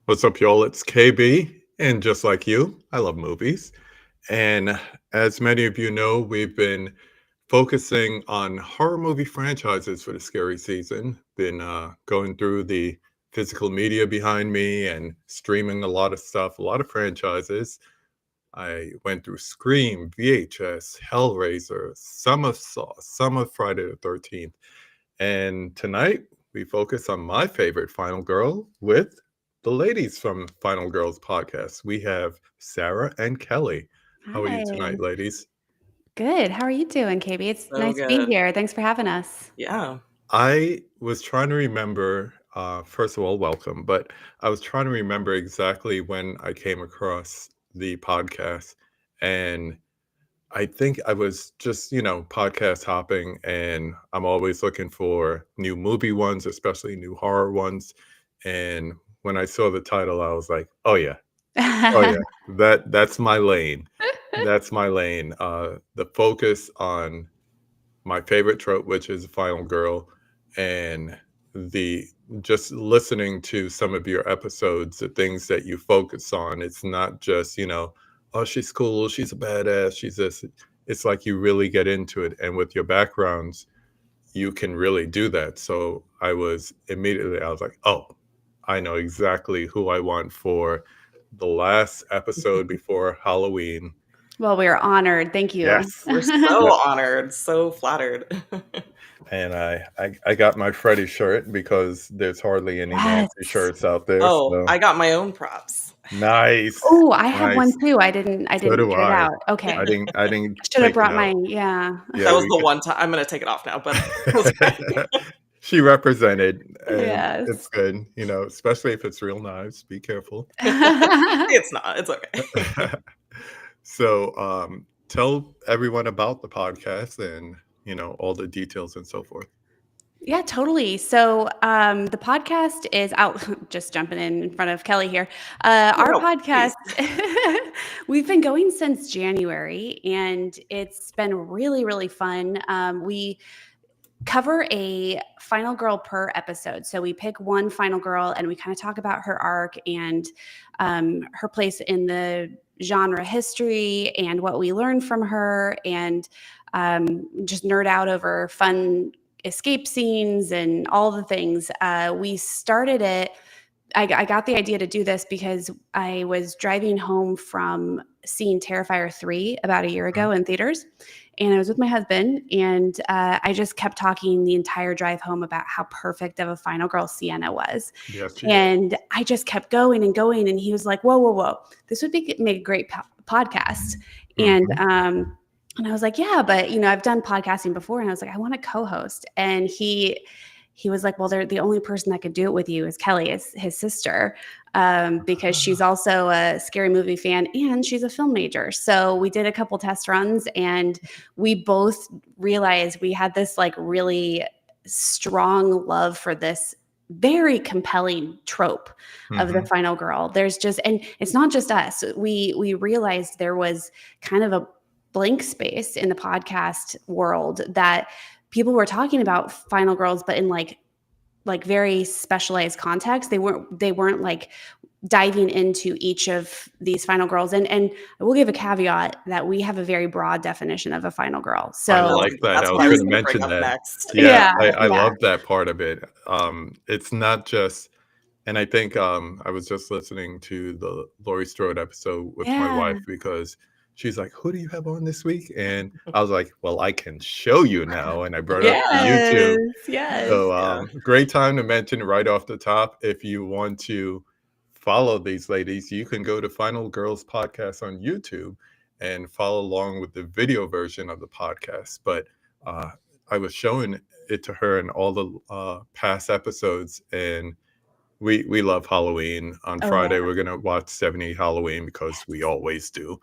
What's up, y'all? It's KB, and just like you, I love movies. And as many of you know, we've been focusing on horror movie franchises for the scary season. Been going through the physical media behind me and streaming a lot of stuff, a lot of franchises. I went through Scream, VHS, Hellraiser, some of Saw, some of Friday the 13th. And tonight we focus on my favorite Final Girl with the ladies from Final Girls podcast. We have Sarah and Kelly. How are you tonight, Hi. ladies? Good. How are you doing, KB? It's So nice being good. here. Thanks for having us. Yeah. I was trying to remember, first of all, welcome, but I was trying to remember exactly when I came across the podcast. And I think I was just, podcast hopping, and I'm always looking for new movie ones, especially new horror ones. And when I saw the title, I was like, oh yeah, that's my lane. That's my lane. The focus on my favorite trope, which is Final Girl, and the just listening to some of your episodes, the things that you focus on. It's not just, oh, she's cool, she's a badass, she's this. It's like you really get into it. And with your backgrounds, you can really do that. So I was like, oh, I know exactly who I want for the last episode before Halloween. Well, we are honored. Thank you. Yes. We're so honored, so flattered. And I got my Freddy shirt because there's hardly any Nancy Yes. shirts out there. Oh, So. I got my own props. Nice. Oh, I have Nice. one too. I didn't So do get it I. out. Okay. I didn't Should have take brought it my out. yeah. Yeah, That was the one time. I'm gonna take it off now, but it was fine. She represented, and Yes. it's good, especially if it's real knives. Be careful. It's not. It's okay. So tell everyone about the podcast and all the details and so forth. Yeah, totally. So the podcast is out, just jumping in front of Kelly here. Our No, podcast, we've been going since January, and it's been really, really fun. We cover a final girl per episode. So we pick one final girl and we kind of talk about her arc and her place in the genre history and what we learned from her, and just nerd out over fun escape scenes and all the things. We started it. I got the idea to do this because I was driving home from seeing Terrifier 3 about a year ago in theaters. And I was with my husband, and I just kept talking the entire drive home about how perfect of a final girl Sienna was. Yes, and I just kept going and going. And he was like, whoa. This would make a great podcast. Mhm. And I was like, yeah, but I've done podcasting before. And I was like, I want to co-host. And he was like, well, the only person that could do it with you is Kelly, is his sister, because she's also a scary movie fan and she's a film major. So we did a couple test runs, and we both realized we had this like really strong love for this very compelling trope of the final girl. There's just, and it's not just us. We realized there was kind of a blank space in the podcast world that people were talking about final girls, but in like very specialized context. They weren't like diving into each of these final girls. And I will give a caveat that we have a very broad definition of a final girl. So I like that. That's I what was I going was to gonna mention bring up that. next. Yeah, Yeah, I yeah. love that part of it. It's not just, and I think I was just listening to the Laurie Strode episode with my Yeah. wife because she's like, who do you have on this week? And I was like, well, I can show you now. And I brought up the YouTube. Yes. So great time to mention right off the top. If you want to follow these ladies, you can go to Final Girls Podcast on YouTube and follow along with the video version of the podcast. But I was showing it to her in all the past episodes, and we love Halloween. On Friday, we're going to watch 70 Halloween because we always do.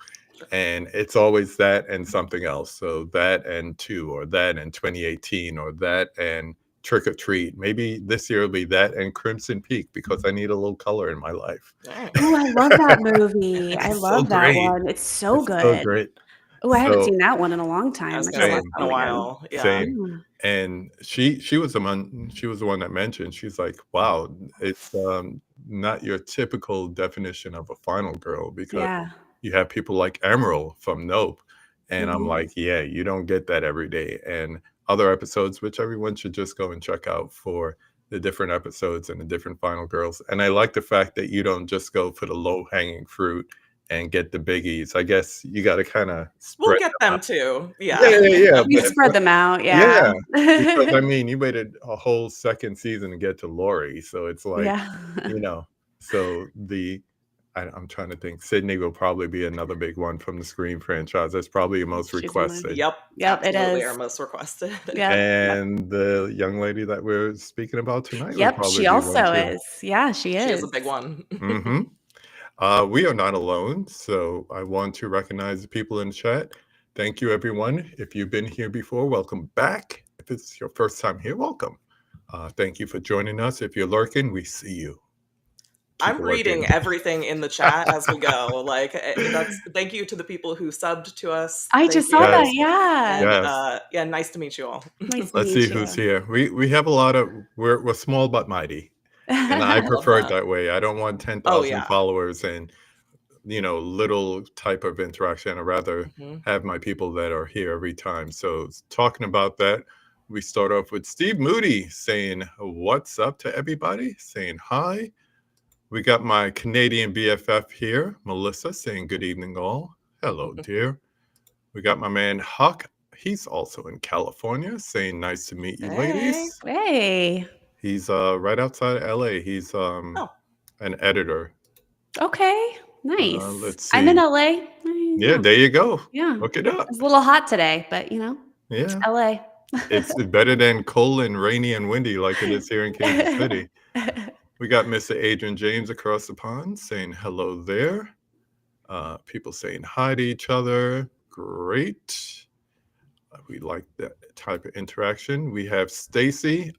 And it's always that and something else. So that and 2, or that and 2018, or that and Trick or Treat. Maybe this year will be that and Crimson Peak because I need a little color in my life. Oh, I love that movie. I It's love so that great. one. It's so It's good. so great. Oh, I haven't So seen that one in a long I time. was I gonna gotta say watch it's same, that been a one again. while. Yeah. same. Yeah. And she was the one that mentioned, she's like, "Wow, it's, not your typical definition of a final girl because Yeah. you have people like Emerald from Nope." And I'm Mhm. like, "Yeah, you don't get that every day." And other episodes, which everyone should just go and check out for the different episodes and the different final girls. And I like the fact that you don't just go for the low-hanging fruit and get the biggies. I guess you gotta kinda We'll spread get them them out. too. Yeah, Yeah. yeah, yeah, You spread them out, yeah. yeah, because, I mean, you waited a whole 2nd season to get to Lori, so it's like, Yeah. you know, so I'm trying to think, Sydney will probably be another big one from the Scream franchise, that's probably the most She's in one. requested, Yep. Yep, it Absolutely our is. most requested. Yep, yep. and the young lady that we're speaking about tonight would Yep, probably she be one also too. is. Yeah, she She is a is. big one. Mhm. We are not alone, so I want to recognize the people in chat. Thank you, everyone. If you've been here before, welcome back. If it's your first time here, welcome. Thank you for joining us. If you're lurking, we see you. Keep I'm it lurking. reading everything in the chat as we go. Like that's thank you to the people who subbed to us. I Thank just saw that, you. Yes, yeah. And yes. yeah, nice to meet you all. Nice to Let's see meet who's you. here. We have a lot of we're small but mighty, and I Love prefer it that. that way. I don't want Oh 10,000 yeah. followers and little type of interaction. I'd rather hmm have my people that are here every time. So talking about that, we start off with Steve Moody saying, "What's up to everybody?" Saying hi. We got my Canadian BFF here, Melissa, saying good evening all. Hello, dear. We got my man Huck. He's also in California, saying nice to meet you, Hey. ladies. Hey. He's right outside LA. He's Oh, an editor. Okay, nice. Let's I'm in see. LA. Yeah, there you go. Yeah. Look it up. It's a little hot today, but it's Yeah. LA. It's better than cold and rainy and windy like it is here in Kansas City. We got Mr. Adrian James across the pond saying hello there. People saying hi to each other. Great. We like that type of interaction. We have Stacy.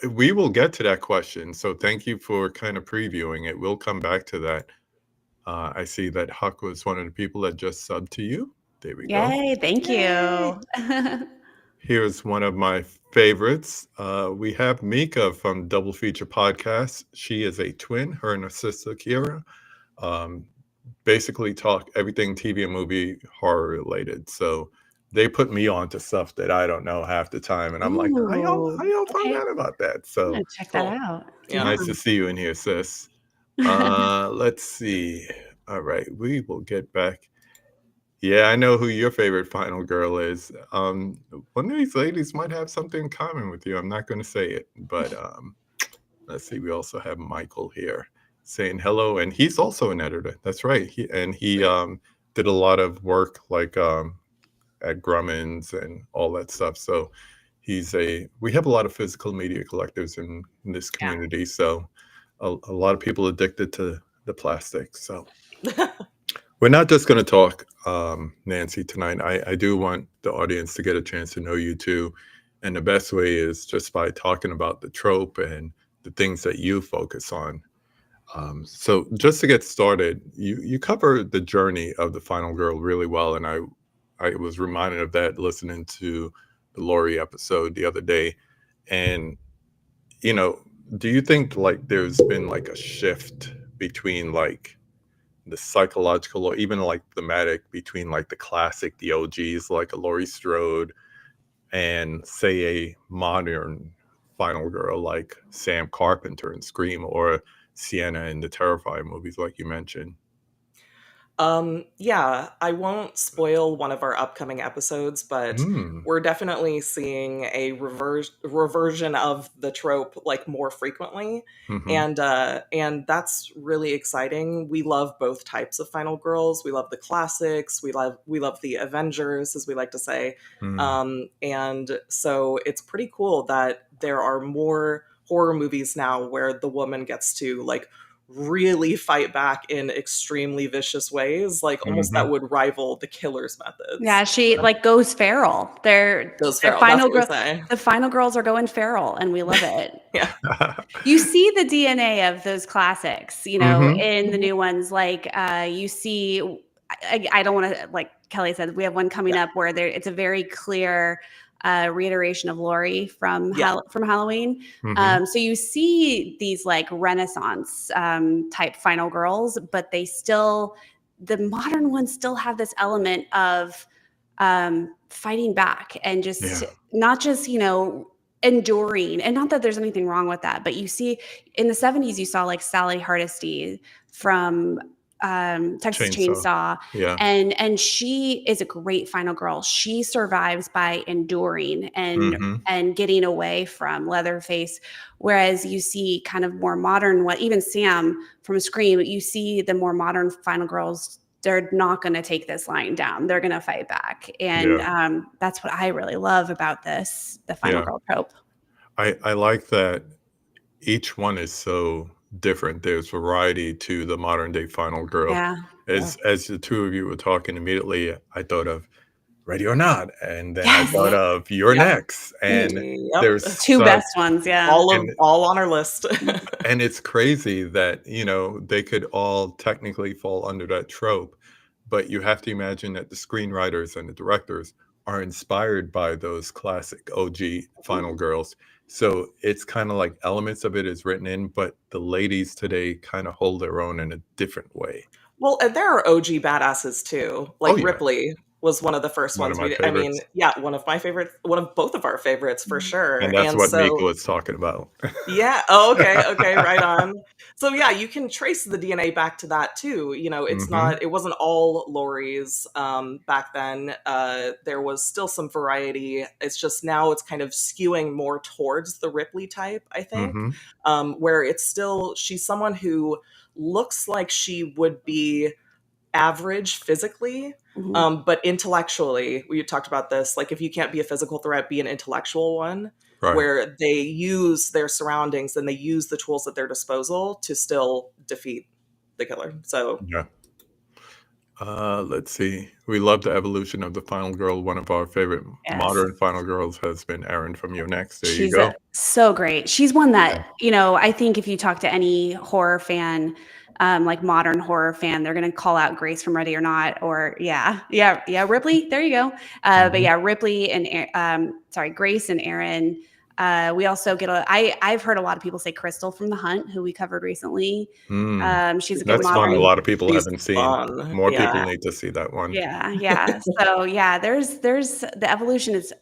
We will get to that question. So thank you for kind of previewing it. We'll come back to that. I see that Huck was one of the people that just subbed to you. There we go. Yay, thank yay. you. Here's one of my favorites. We have Mika from Double Feature Podcast. She is a twin, her and her sister Kira. Um, basically talk everything TV and movie horror related. So they put me on to stuff that I don't know half the time. And I'm like, how Ooh, y'all find okay. out about that? I'm So gonna check that Cool. out. Yeah. nice to see you in here, sis. Let's see. All right, we will get back. Yeah, I know who your favorite final girl is. One of these ladies might have something in common with you. I'm not going to say it, but let's see. We also have Michael here saying hello, and he's also an editor. That's right. He Sweet. did a lot of work like at Grumman's and all that stuff. So we have a lot of physical media collectors in this Yeah. community. So a lot of people addicted to the plastic. So we're not just going to talk, Nancy, tonight. I do want the audience to get a chance to know you too. And the best way is just by talking about the trope and the things that you focus on. So just to get started, you cover the journey of the final girl really well. And I was reminded of that listening to the Lori episode the other day. And, do you think like there's been like a shift between like the psychological or even like thematic between like the classic, the OGs, like a Laurie Strode and say a modern final girl like Sam Carpenter in Scream or Sienna in the Terrifier movies, like you mentioned? Yeah, I won't spoil one of our upcoming episodes, but Mm, we're definitely seeing a reversion of the trope like more frequently. hmm And that's really exciting. We love both types of final girls. We love the classics. We love the Avengers, as we like to say. mm, And so it's pretty cool that there are more horror movies now where the woman gets to like really fight back in extremely vicious ways, like almost hmm that would rival the killer's methods. Yeah, she like goes feral. Goes Their feral. That's final what we girl. say. The final girls are going feral, and we love it. Yeah. You see the DNA of those classics, hmm in the Mhm. new ones. Like you see, I don't want to like Kelly said, we have one coming up where it's a very clear reiteration of Laurie from from Halloween. So you see these like Renaissance type final girls, but the modern ones still have this element of fighting back and just not just, enduring. And not that there's anything wrong with that, but you see in the 70s, you saw like Sally Hardesty from Texas Chainsaw. And she is a great final girl. She survives by enduring and getting away from Leatherface. Whereas you see kind of more modern, even Sam from Scream, you see the more modern final girls, they're not going to take this lying down. They're going to fight back. And that's what I really love about the final girl trope. I like that each one is so different. There's variety to the modern day final girl. As the two of you were talking, immediately I thought of Ready or Not, and then I thought of You're Next, and there's two best ones, all on our list. And it's crazy that they could all technically fall under that trope, but you have to imagine that the screenwriters and the directors are inspired by those classic OG final girls. So it's kind of like elements of it is written in, but the ladies today kind of hold their own in a different way. Well, and there are OG badasses too, like Ripley was one of the first ones. One of my favorites, one of both of our favorites for sure. And that's what Mika was talking about. Okay, right on. So you can trace the DNA back to that too. It wasn't all Laurie's back then. There was still some variety. It's just now it's kind of skewing more towards the Ripley type, I think, where she's someone who looks like she would be average physically, but intellectually, we talked about this, like if you can't be a physical threat, be an intellectual one, where they use their surroundings and they use the tools at their disposal to still defeat the killer. So let's see, we love the evolution of the final girl. One of our favorite modern final girls has been Erin from You're Next. You go. So great. She's one that I think if you talk to any horror fan, like modern horror fan, they're going to call out Grace from Ready or Not, or Ripley. There you go. But Ripley and Grace and Erin. We also get I've heard a lot of people say Crystal from The Hunt, who we covered recently. She's a good modern. Fun. A lot of people haven't seen. More people need to see that one. So there's the evolution is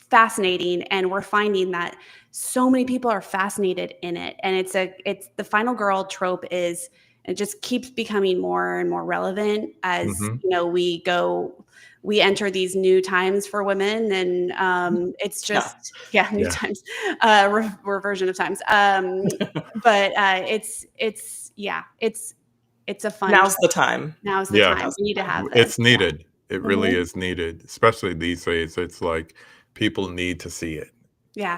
fascinating, and we're finding that so many people are fascinated in it, and it's the final girl trope is. It just keeps becoming more and more relevant as we enter these new times for women, and it's just new times, reversion of times. But it's a fun. Now's the time. Now's the time. We need to have this. It's needed. It really is needed, especially these days. It's like people need to see it.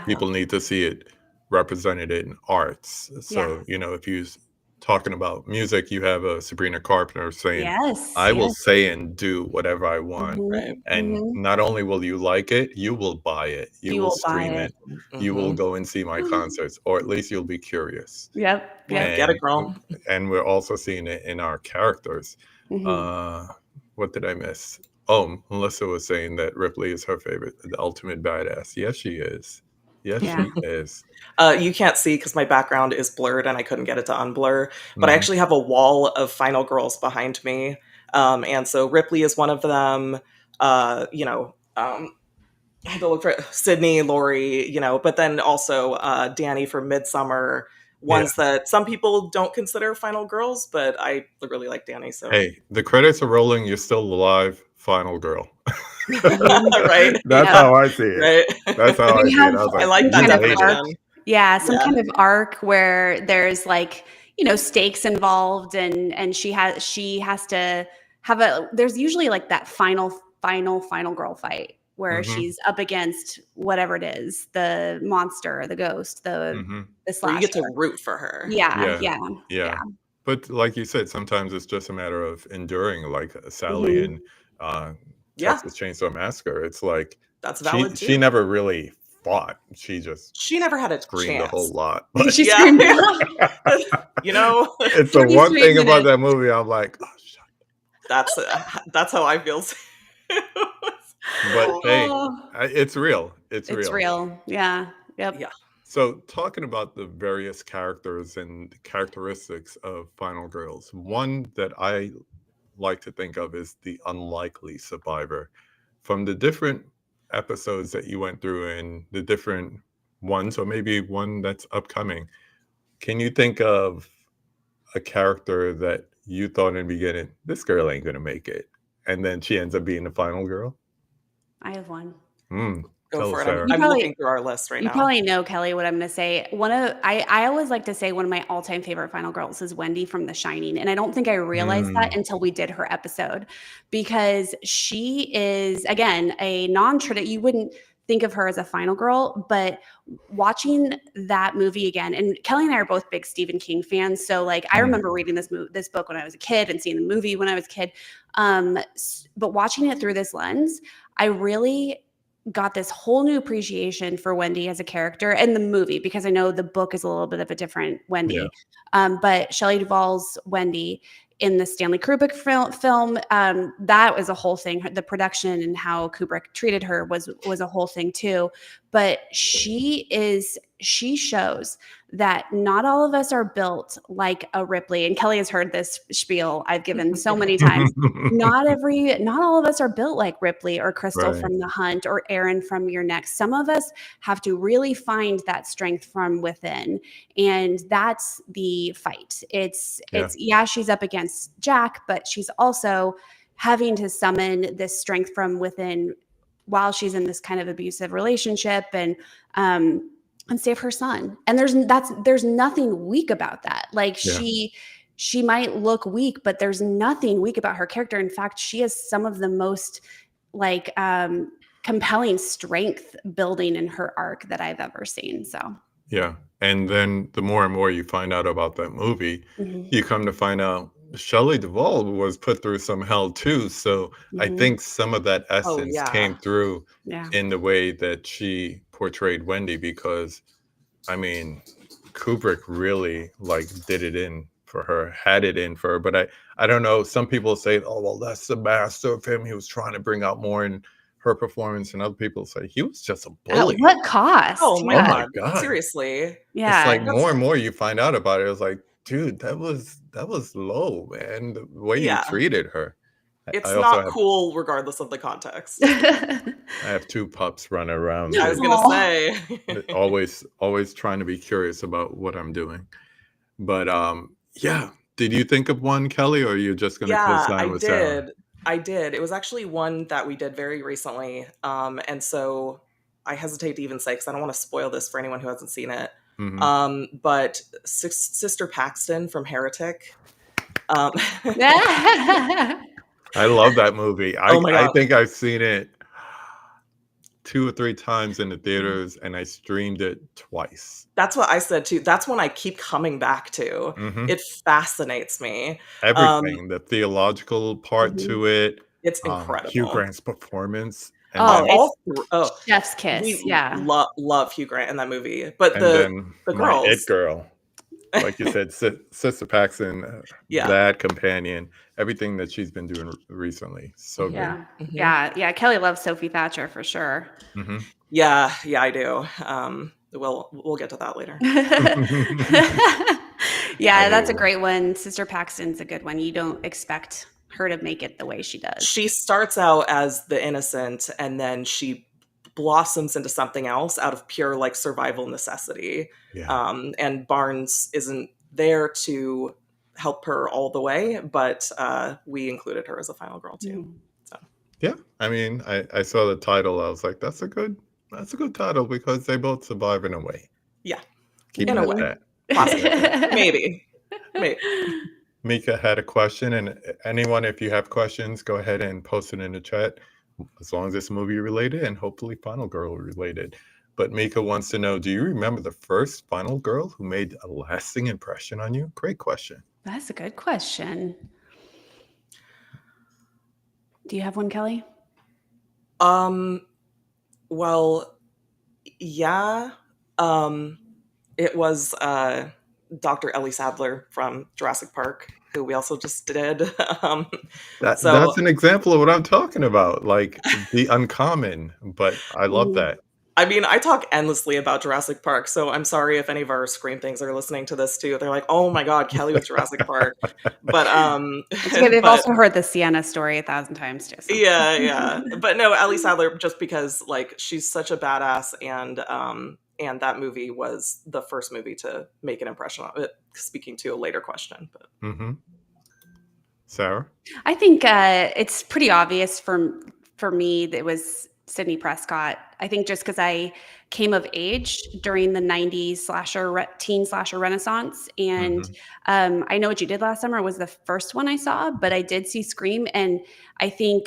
People need to see it represented in arts. So if you talking about music, you have a Sabrina Carpenter saying, I will say and do whatever I want. And not only will you like it, you will buy it. You will stream it. You will go and see my concerts, or at least you'll be curious. Get it, girl. And we're also seeing it in our characters. What did I miss? Oh, Melissa was saying that Ripley is her favorite, the ultimate badass. Yes, she is. Yes, she is. You can't see because my background is blurred and I couldn't get it to unblur. But I actually have a wall of final girls behind me. And so Ripley is one of them. I had to look for Sydney, Laurie, but then also Danny from Midsummer. Ones that some people don't consider final girls, but I really like Danny. So hey, the credits are rolling. You're still alive. Final girl. Right. That's how I see it. Right. That's how I see it. I like that definition. Some kind of arc where there's like, stakes involved, and she has to have there's usually like that final girl fight where she's up against whatever it is, the monster, the ghost, the slasher. You get to root for her. Yeah. But like you said, sometimes it's just a matter of enduring, like Sally and Texas Chainsaw Massacre. It's like that's valid she never really fought. She never had a screamed chance. a whole lot. She screamed. It's the one thing about that movie. I'm like, oh, shut up. That's how I feel. But hey, Oh, it's real. It's it's real. real. Yeah. Yep. Yeah. So, talking about the various characters and characteristics of Final Girls, one that I like to think of is the unlikely survivor. From the different episodes that you went through and the different ones, or maybe one that's upcoming, can you think of a character that you thought in the beginning, this girl ain't gonna make it, and then she ends up being the final girl? I have one. Go Tell for us, it. I'm, Sarah. You I'm probably looking through our list right You now. probably know, Kelly, what I'm going to say. I always like to say one of my all-time favorite final girls is Wendy from The Shining, and I don't think I realized that Mm, until we did her episode, because she is, again, a non-traditional. You wouldn't think of her as a final girl, but watching that movie again, and Kelly and I are both big Stephen King fans, so like I mm, remember reading this book when I was a kid and seeing the movie when I was a kid, but watching it through this lens, I really got this whole new appreciation for Wendy as a character in the movie, because I know the book is a little bit of a different yeah, Wendy. But Shelley Duvall's Wendy in the Stanley Kubrick film, that was a whole thing. The production and how Kubrick treated her was a whole thing too. But she shows that not all of us are built like a Ripley. And Kelly has heard this spiel I've given so many times. Not all of us are built like Ripley or Crystal right, from The Hunt or Aaron from Your Next. Some of us have to really find that strength from within, and that's the fight. yeah, Yeah, she's up against Jack, but she's also having to summon this strength from within while she's in this kind of abusive relationship, um and save her son. And there's nothing weak about that. Like yeah, she might look weak, but there's nothing weak about her character. In fact, she has some of the most like compelling strength building in her arc that I've ever seen. So yeah. And then the more and more you find out about that movie, mhm, you come to find out Shelley Duvall was put through some hell too. So I mhm, think some of that Oh, essence yeah. came through yeah. in the way that she portrayed Wendy, because I mean, Kubrick really like did it in for her, had it in for her. But I don't know. Some people say, oh well, that's the master of him. He was trying to bring out more in her performance, and other people say he was just a At bully. what cost? Oh my Oh Yeah. my God. god! Seriously. It's Yeah. like That's, more and more you find out about it. It's like, dude, that was low, man. The way you yeah. treated her. I It's also not have cool regardless of the context. I have two pups running around I that was gonna Aw. say. always trying to be curious about what I'm doing. But yeah. Did you think of one, Kelly, or are you just gonna Yeah, co-sign I with Sarah? did. I did. It was actually one that we did very recently. And so I hesitate to even say, because I don't want to spoil this for anyone who hasn't seen it. Hmm. But Sister Paxton from Heretic. Um, I love that movie. I oh my I God. think I've seen it 2 or 3 times in the theaters, and I streamed it twice. That's what I said too. That's one I keep coming back to. Hmm. It fascinates me. Um, Everything, the theological part Mhm. to it, it's Hugh incredible. Grant's performance, and Oh, then it's Oh, chef's we kiss. Yeah. love Hugh Grant in that movie, but and the then the my it girls, girl, like you said, Sister Paxton, yeah. that companion, everything that she's been doing recently, so good. Yeah. Mhm. Yeah. Yeah. Kelly loves Sophie Thatcher for sure. Hmm. Yeah, yeah, I do. We'll get to that later. I Yeah, hear that's a you. great one. Sister Paxton's a good one. You don't expect her to make it the way she does. She starts out as the innocent, and then she blossoms into something else out of pure like survival necessity. Yeah. And Barnes isn't there to help her all the way, but we included her as a final girl too. Mm. So Yeah. I mean, I saw the title. I was like, that's a good title because they both survive in a way. yeah, Keep in it a at way, that. Keep it at that. Mhm. maybe, maybe. Mika had a question, and anyone, if you have questions, go ahead and post it in the chat, as long as it's movie related and hopefully Final Girl related. But Mika wants to know, do you remember the first Final Girl who made a lasting impression on you? Great question. That's a good question. Do you have one, Kelly? Um, well, yeah. It was Dr. Ellie Sadler from Jurassic Park, who we also just did. So That's an example of what I'm talking about, like the uncommon, but I love Mhm. that. I mean, I talk endlessly about Jurassic Park, so I'm sorry if any of our Scream things are listening to this too. They're like, "Oh my God, Kelly with Jurassic Park," but It's okay. They've but also heard the Sienna story 1,000 times too. So. yeah. But no, Ellie Sadler, just because like she's such a badass, and that movie was the first movie to make an impression on it. Speaking to a later question, but Hmm. Sarah? I think it's pretty obvious for me that it was Sidney Prescott. I think just because I came of age during the '90s teen slasher renaissance, and Hmm. I Know What You Did Last Summer was the first one I saw, but I did see Scream, and I think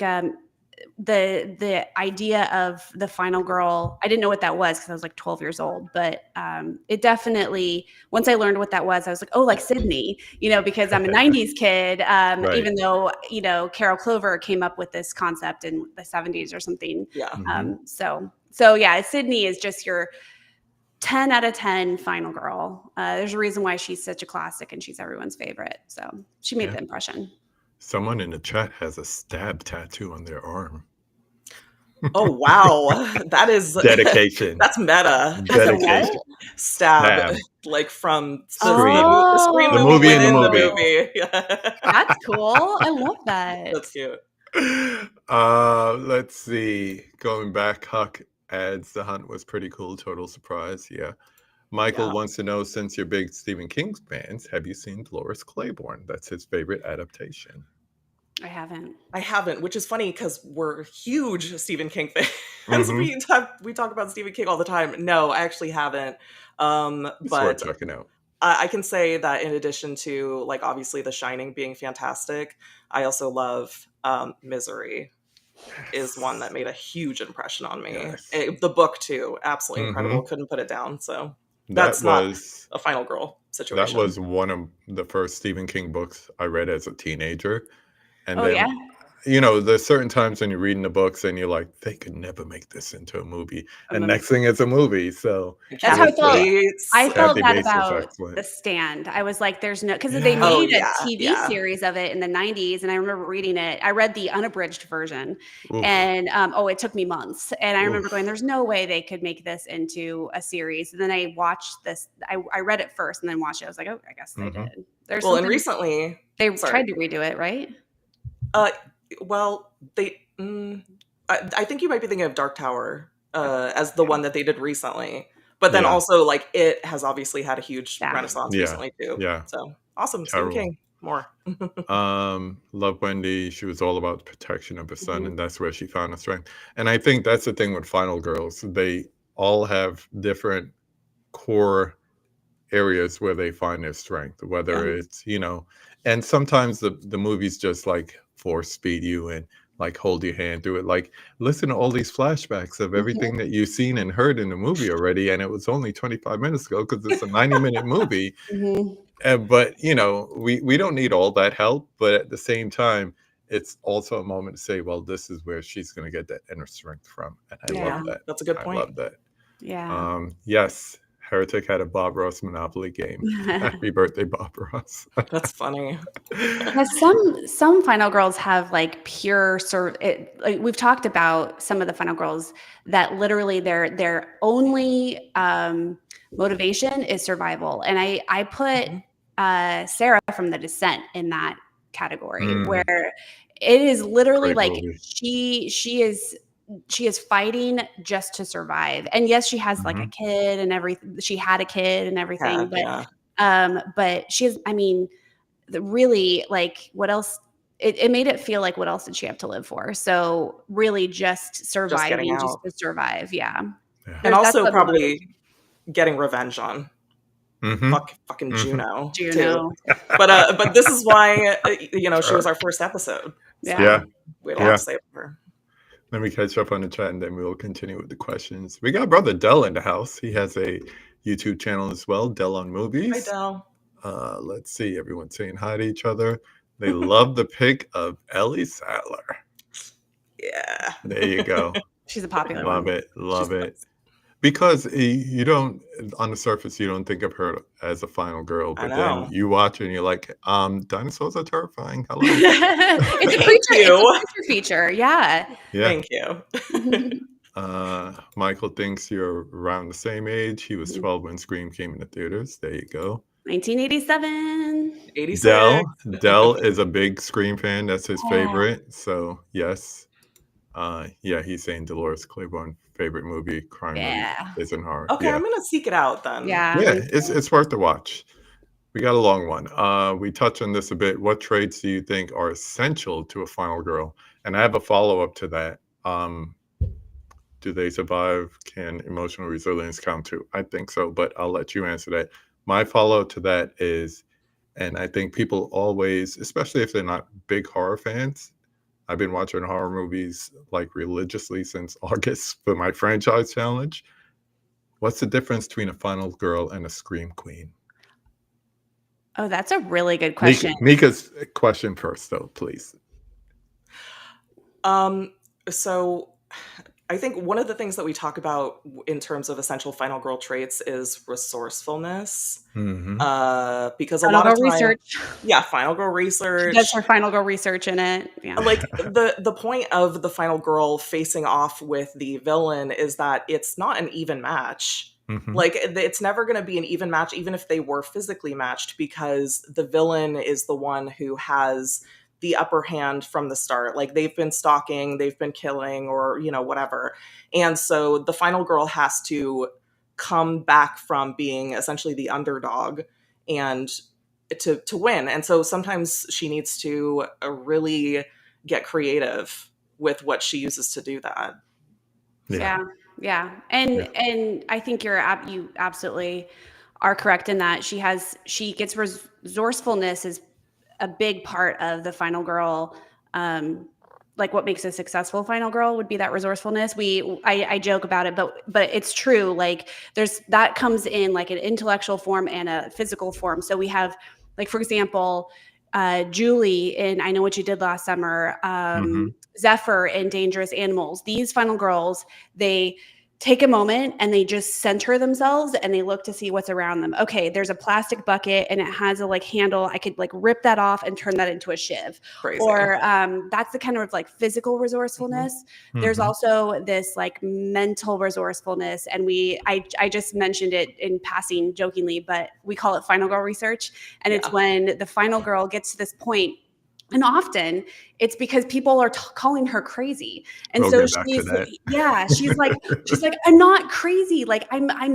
the idea of the final girl, I didn't know what that was because I was like 12 years old, but it definitely, once I learned what that was, I was like, oh, like Sydney, because I'm a 90s kid, Right. even though Carol Clover came up with this concept in the 70s or something. yeah. Hmm. So yeah, Sydney is just your 10 out of 10 final girl. There's a reason why she's such a classic and she's everyone's favorite, so she made Yeah. the impression. Someone in the chat has a stab tattoo on their arm. Oh wow, that is Dedication. that's meta. Has a what? Dedication. Stab, Stab. like from Scream. the Scream The movie movie in the within the movie. movie. That's cool. I love that. That's cute. Let's see. Going back, Huck adds The Hunt was pretty cool. Total surprise. Yeah. Michael Yeah. wants to know, since you're big Stephen King fans, have you seen Dolores Claiborne? That's his favorite adaptation. I haven't. I haven't, which is funny because we're huge Stephen King fans. Mhm. We talk about Stephen King all the time. No, I actually haven't. It's worth But checking out. I can say that in addition to like obviously The Shining being fantastic, I also love Misery is one that made a huge impression on me. Yes. The book too, absolutely incredible. Mhm. Couldn't put it down. So That that's not was a final girl that situation. was one of the first Stephen King books I read as a teenager. And Oh yeah. then, there's certain times when you're reading the books and you're like, they could never make this into a movie. And next thing it's a movie. So And That's it how I was Kathy felt. Bates. I felt Kathy that Bates was about excellent. The Stand. I was like, there's no, because they Yeah. Oh made a yeah, TV yeah. series of it in the 90s. And I remember reading it. I read the unabridged version. Oof. And it took me months. And I remember going, Oof. there's no way they could make this into a series. And then I watched this. I read it first and then watched it. I was like, oh, I guess they Mhm. did. There's Well, and something, recently, they sorry. tried to redo it, right? Well, I think you might be thinking of Dark Tower as the one that they did recently. But then Yeah. also, like, it has obviously had a huge Yeah. renaissance Yeah. recently too. Yeah. So awesome, Stephen Terrible. King, more. Love Wendy. She was all about the protection of her son, Mhm. and that's where she found her strength. And I think that's the thing with Final Girls. They all have different core areas where they find their strength, whether Yeah. it's, and sometimes the movies just like force feed you and like hold your hand through it. Like, listen to all these flashbacks of everything that you've seen and heard in the movie already. And it was only 25 minutes ago because it's a 90-minute movie. Mhm. But we don't need all that help. But at the same time, it's also a moment to say, well, this is where she's going to get that inner strength from. And I Yeah. love that. That's a good I point. love that. Yeah. Yes, Heretic had a Bob Ross Monopoly game. Happy birthday, Bob Ross. That's funny. Yeah, some final girls have like pure like we've talked about some of the final girls that literally their only motivation is survival, and I put Mhm. Sarah from The Descent in that category, Mm, where it is literally great like movie. she is fighting just to survive, and yes, she has like a Mhm. kid and everything. She had a kid and everything, Yeah. but she's, I mean, really, like, what else? It made it feel like, what else did she have to live for? So really, just Just getting surviving, just out. to survive. Yeah, Yeah. And that's also what motivates probably getting revenge on Mhm. fucking Mhm. Juno too. Juno. But this is why she was Sure. our first episode. So Yeah. Yeah. we had a lot Yeah. to say about her. Let me catch up on the chat and then we'll continue with the questions. We got brother Dell in the house. He has a YouTube channel as well, Dell on Hi, Movies. Del. Let's see, everyone saying hi to each other. They love the pick of Ellie Sattler. Yeah. There you go. She's a popular Love one. it. Love She's the it. best. because you don't, on the surface, you don't think of her as a final girl, I but then know. you watch it and you're like, dinosaurs are terrifying. Hello. It's a Thank creature. It's a you. creature feature. Yeah. Yeah. Thank you. Michael thinks you're around the same age. He was 12 when Scream came into theaters. There you go. 1987. 86. Dell is a big Scream fan. That's his Yeah. favorite. So yes. Yeah, he's saying Dolores Claiborne favorite movie, crime movie Yeah. isn't horror. Okay, Yeah. I'm gonna seek it out then. Yeah. Yeah, Me too. it's worth the watch. We got a long one. We touched on this a bit. What traits do you think are essential to a final girl? And I have a follow-up to that. Do they survive? Can emotional resilience count too? I think so, but I'll let you answer that. My follow-up to that is, and I think people always, especially if they're not big horror fans, I've been watching horror movies like religiously since August for my franchise challenge. What's the difference between a final girl and a scream queen? Oh, that's a really good question. Nika's question first, though, please. So I think one of the things that we talk about in terms of essential final girl traits is resourcefulness. Mm-hmm. Because a Final lot of girl time, research. yeah, final girl She research. does her final girl research in it. Yeah. Like the point of the final girl facing off with the villain is that it's not an even match. Mm-hmm. Like it's never going to be an even match, even if they were physically matched, because the villain is the one who has the upper hand from the start. Like they've been stalking, they've been killing, or whatever. And so the final girl has to come back from being essentially the underdog and to win. And so sometimes she needs to really get creative with what she uses to do that. Yeah. And I think you absolutely are correct in that she gets resourcefulness is a big part of the final girl. Like what makes a successful final girl would be that resourcefulness. I joke about it, but it's true. Like that comes in like an intellectual form and a physical form. So we have, like, for example, Julie in I Know What You Did Last Summer, Mm-hmm. Zephyr in Dangerous Animals. These final girls, they take a moment and they just center themselves and they look to see what's around them. Okay, there's a plastic bucket and it has a like handle. I could like rip that off and turn that into a shiv. Crazy. Or that's the kind of like physical resourcefulness. Mm-hmm. There's also this like mental resourcefulness, and I just mentioned it in passing jokingly, but we call it final girl research. And it's when the final girl gets to this point. And often it's because people are calling her crazy. And We'll so get back to that. she's like, I'm not crazy. Like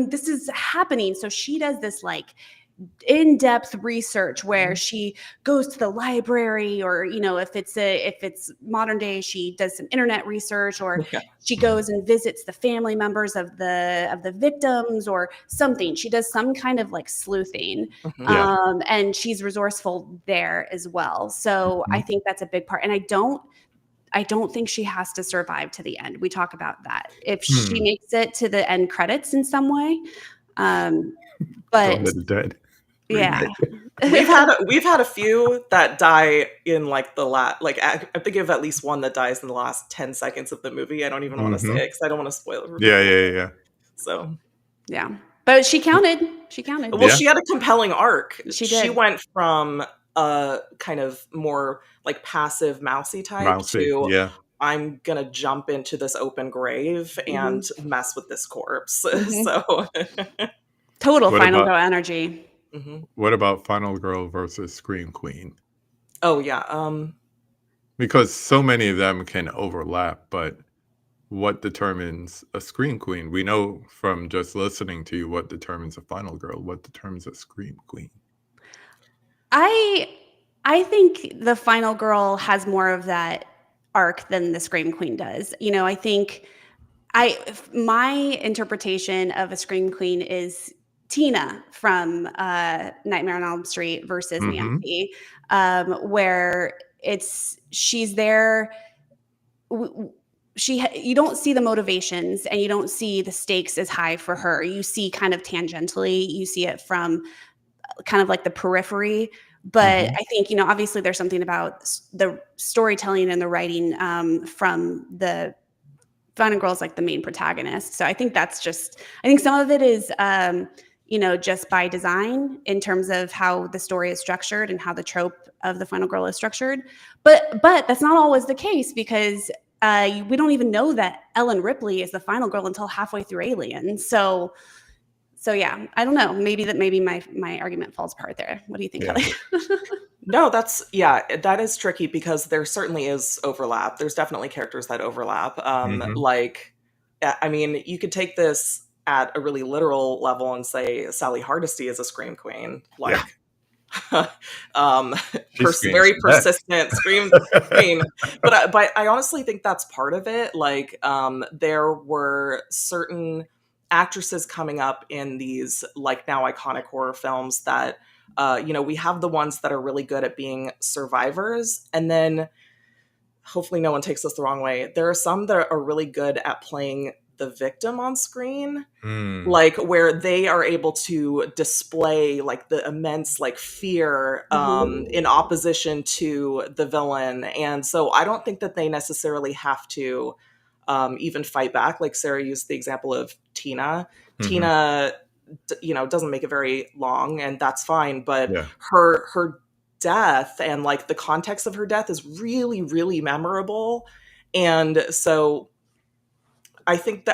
this is happening. So she does this like in-depth research where she goes to the library, or if it's modern day, she does some internet research, or she goes and visits the family members of the victims or something. She does some kind of like sleuthing. And she's resourceful there as well. So I think that's a big part. And I don't think she has to survive to the end. We talk about that. If she makes it to the end credits in some way, but dead. Yeah. we've had a few that die in like the last, like I think of at least one that dies in the last 10 seconds of the movie. I don't even want to say it because I don't want to spoil it for people. Yeah. So yeah, but she counted. Well, she had a compelling arc. She did. She went from a kind of more like passive mousy type to I'm gonna jump into this open grave and mess with this corpse. So total final girl energy. What about final girl versus scream queen? Oh yeah. Because so many of them can overlap, but what determines a scream queen? We know from just listening to you what determines a final girl. What determines a scream queen? I think the final girl has more of that arc than the scream queen does. I think my interpretation of a scream queen is Tina from Nightmare on Elm Street versus Nancy, where she's there. You don't see the motivations and you don't see the stakes as high for her. You see kind of tangentially, you see it from kind of like the periphery. But I think, obviously there's something about the storytelling and the writing from the final girl is like the main protagonist. So I think I think some of it is, just by design in terms of how the story is structured and how the trope of the final girl is structured. But that's not always the case, because we don't even know that Ellen Ripley is the final girl until halfway through Alien. So yeah, I don't know. Maybe my argument falls apart there. What do you think, Yeah. Kelly? No, that is tricky because there certainly is overlap. There's definitely characters that overlap. I mean, you could take this at a really literal level and say Sally Hardesty is a scream queen. Like, very persistent scream queen. But I honestly think that's part of it. Like, there were certain actresses coming up in these like now iconic horror films that we have the ones that are really good at being survivors, and then hopefully no one takes this the wrong way, there are some that are really good at playing the victim on screen, like where they are able to display like the immense like fear in opposition to the villain. And so I don't think that they necessarily have to even fight back. Like Sarah used the example of Tina. Tina, doesn't make it very long, and that's fine. But her death and like the context of her death is really, really memorable. And so I think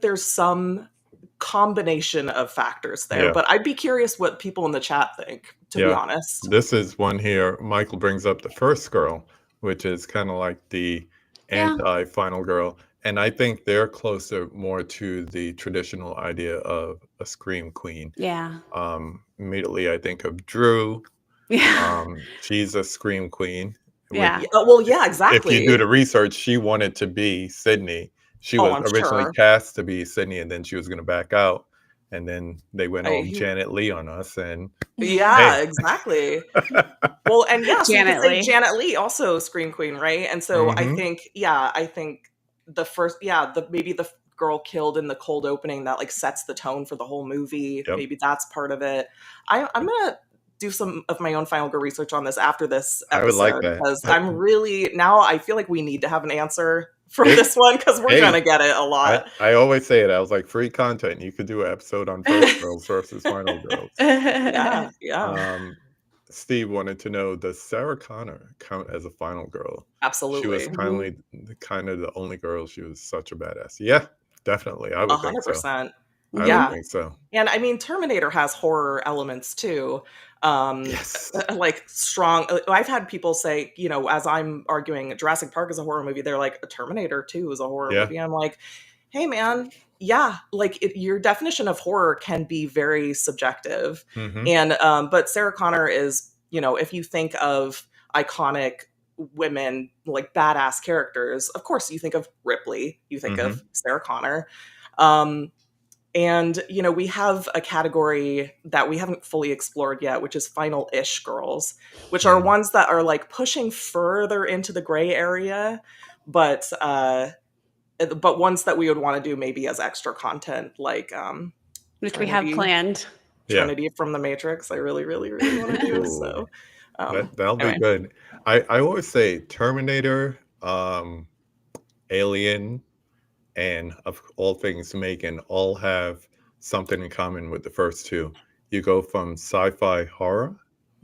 there's some combination of factors there, but I'd be curious what people in the chat think, to be honest. This is one here. Michael brings up the first girl, which is kind of like the anti-final girl. And I think they're closer more to the traditional idea of a scream queen. Yeah. Immediately I think of Drew. Yeah. She's a scream queen. Yeah. Well, yeah, exactly. If you do the research, she wanted to be Sydney. She was originally cast to be Sydney, and then she was going to back out. And then they went all Janet Leigh on us. And exactly. Well, and so Janet Leigh. Janet Leigh also scream queen, right? And so I think the first, maybe the girl killed in the cold opening that like sets the tone for the whole movie. Maybe that's part of it. I'm gonna do some of my own final girl research on this after this episode. I would like that, because I'm really, now I feel like we need to have an answer for this one, because we're gonna get it a lot. I always say it. I was like, free content. You could do an episode on first girls versus final girls. Steve wanted to know, does Sarah Connor count as a final girl? Absolutely. She was kind of the only girl. She was such a badass. Yeah, definitely. I would 100%. Think so. I would think so. And I mean, Terminator has horror elements too. Like strong. I've had people say, as I'm arguing Jurassic Park is a horror movie, they're like, Terminator 2 is a horror movie. I'm like, hey man, like your definition of horror can be very subjective. And but Sarah Connor is, if you think of iconic women, like badass characters, of course you think of Ripley, you think of Sarah Connor. And, we have a category that we haven't fully explored yet, which is final-ish girls, which are ones that are like pushing further into the gray area, but ones that we would want to do maybe as extra content, like which we have planned. Trinity from The Matrix. I really, really, really want to do. So that'll be good. I always say Terminator, Alien, and of all things Megan all have something in common with the first two. You go from sci-fi horror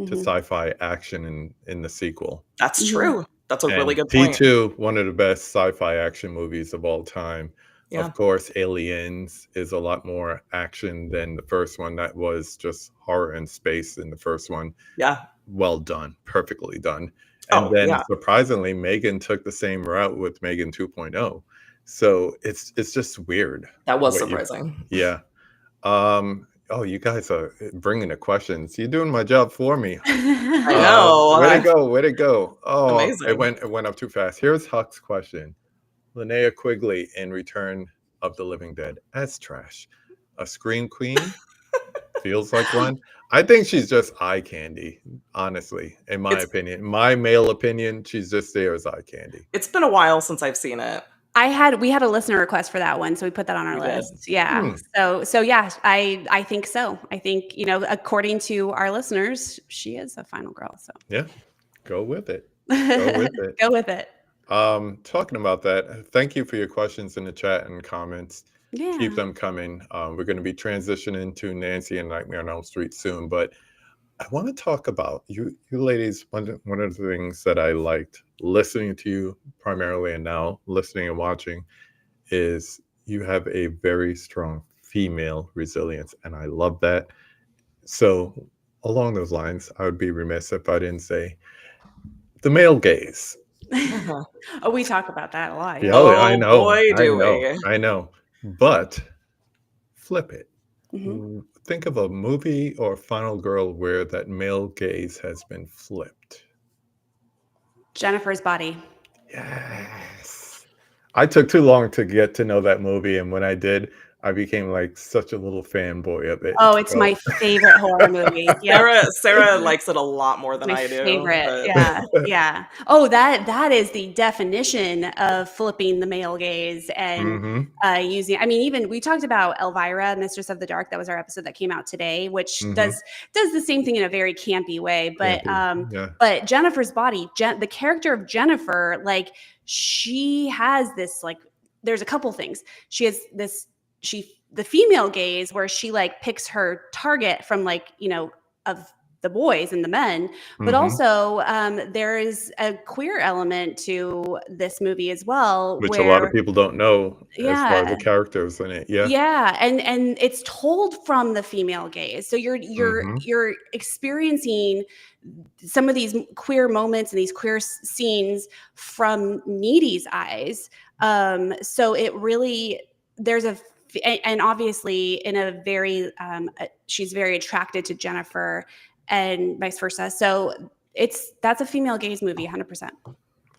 to sci-fi action in the sequel. That's true. That's a really good point. T2, one of the best sci-fi action movies of all time. Of course, Aliens is a lot more action than the first one. That was just horror in space in the first one. Well done. Perfectly done. And then surprisingly, Megan took the same route with Megan 2.0. So it's just weird. That was surprising. You guys are bringing the questions. You're doing my job for me. I know. Way to go. Oh, amazing. It went up too fast. Here's Huck's question. Linnea Quigley in Return of the Living Dead as trash. A scream queen? Feels like one. I think she's just eye candy, honestly, in my opinion. My male opinion, she's just there as eye candy. It's been a while since I've seen it. We had a listener request for that one, so we put that on our list. Yeah. So yeah, I think so. I think, according to our listeners, she is a final girl. So yeah, go with it. Go with it. Go with it. Talking about that, thank you for your questions in the chat and comments. Keep Yeah. them coming. We're going to be transitioning to Nancy and Nightmare on Elm Street soon, but I want to talk about you ladies. One of the things that I liked listening to you primarily, and now listening and watching, is you have a very strong female resilience, and I love that. So, along those lines, I would be remiss if I didn't say the male gaze. Oh, we talk about that a lot. Yeah, Yeah. oh, I Oh know, boy, I do know, we. I know. But flip it. Mhm. Think of a movie or final girl where that male gaze has been flipped. Jennifer's Body. Yes. I took too long to get to know that movie, and when I did, I became like such a little fanboy of it. Oh, it's So my favorite horror movie. Yep. Sarah likes it a lot more than My I do, favorite. but Yeah. Yeah. Oh, that is the definition of flipping the male gaze and Mhm, using, I mean, even we talked about Elvira, Mistress of the Dark. That was our episode that came out today, which mhm. does the same thing in a very campy way. Campy. Yeah. But Jennifer's Body, the character of Jennifer, like she has this like there's a couple things. She has this the female gaze where she like picks her target from like, of the boys and the men, but Mhm. also there is a queer element to this movie as well, Which a lot of where people don't know as far as yeah, the characters in it. Yeah. yeah, and it's told from the female gaze, so Mhm, you're experiencing some of these queer moments and these queer scenes from Needy's eyes. So it really there's and obviously in a very she's very attracted to Jennifer and vice versa. So that's a female gaze movie, 100%.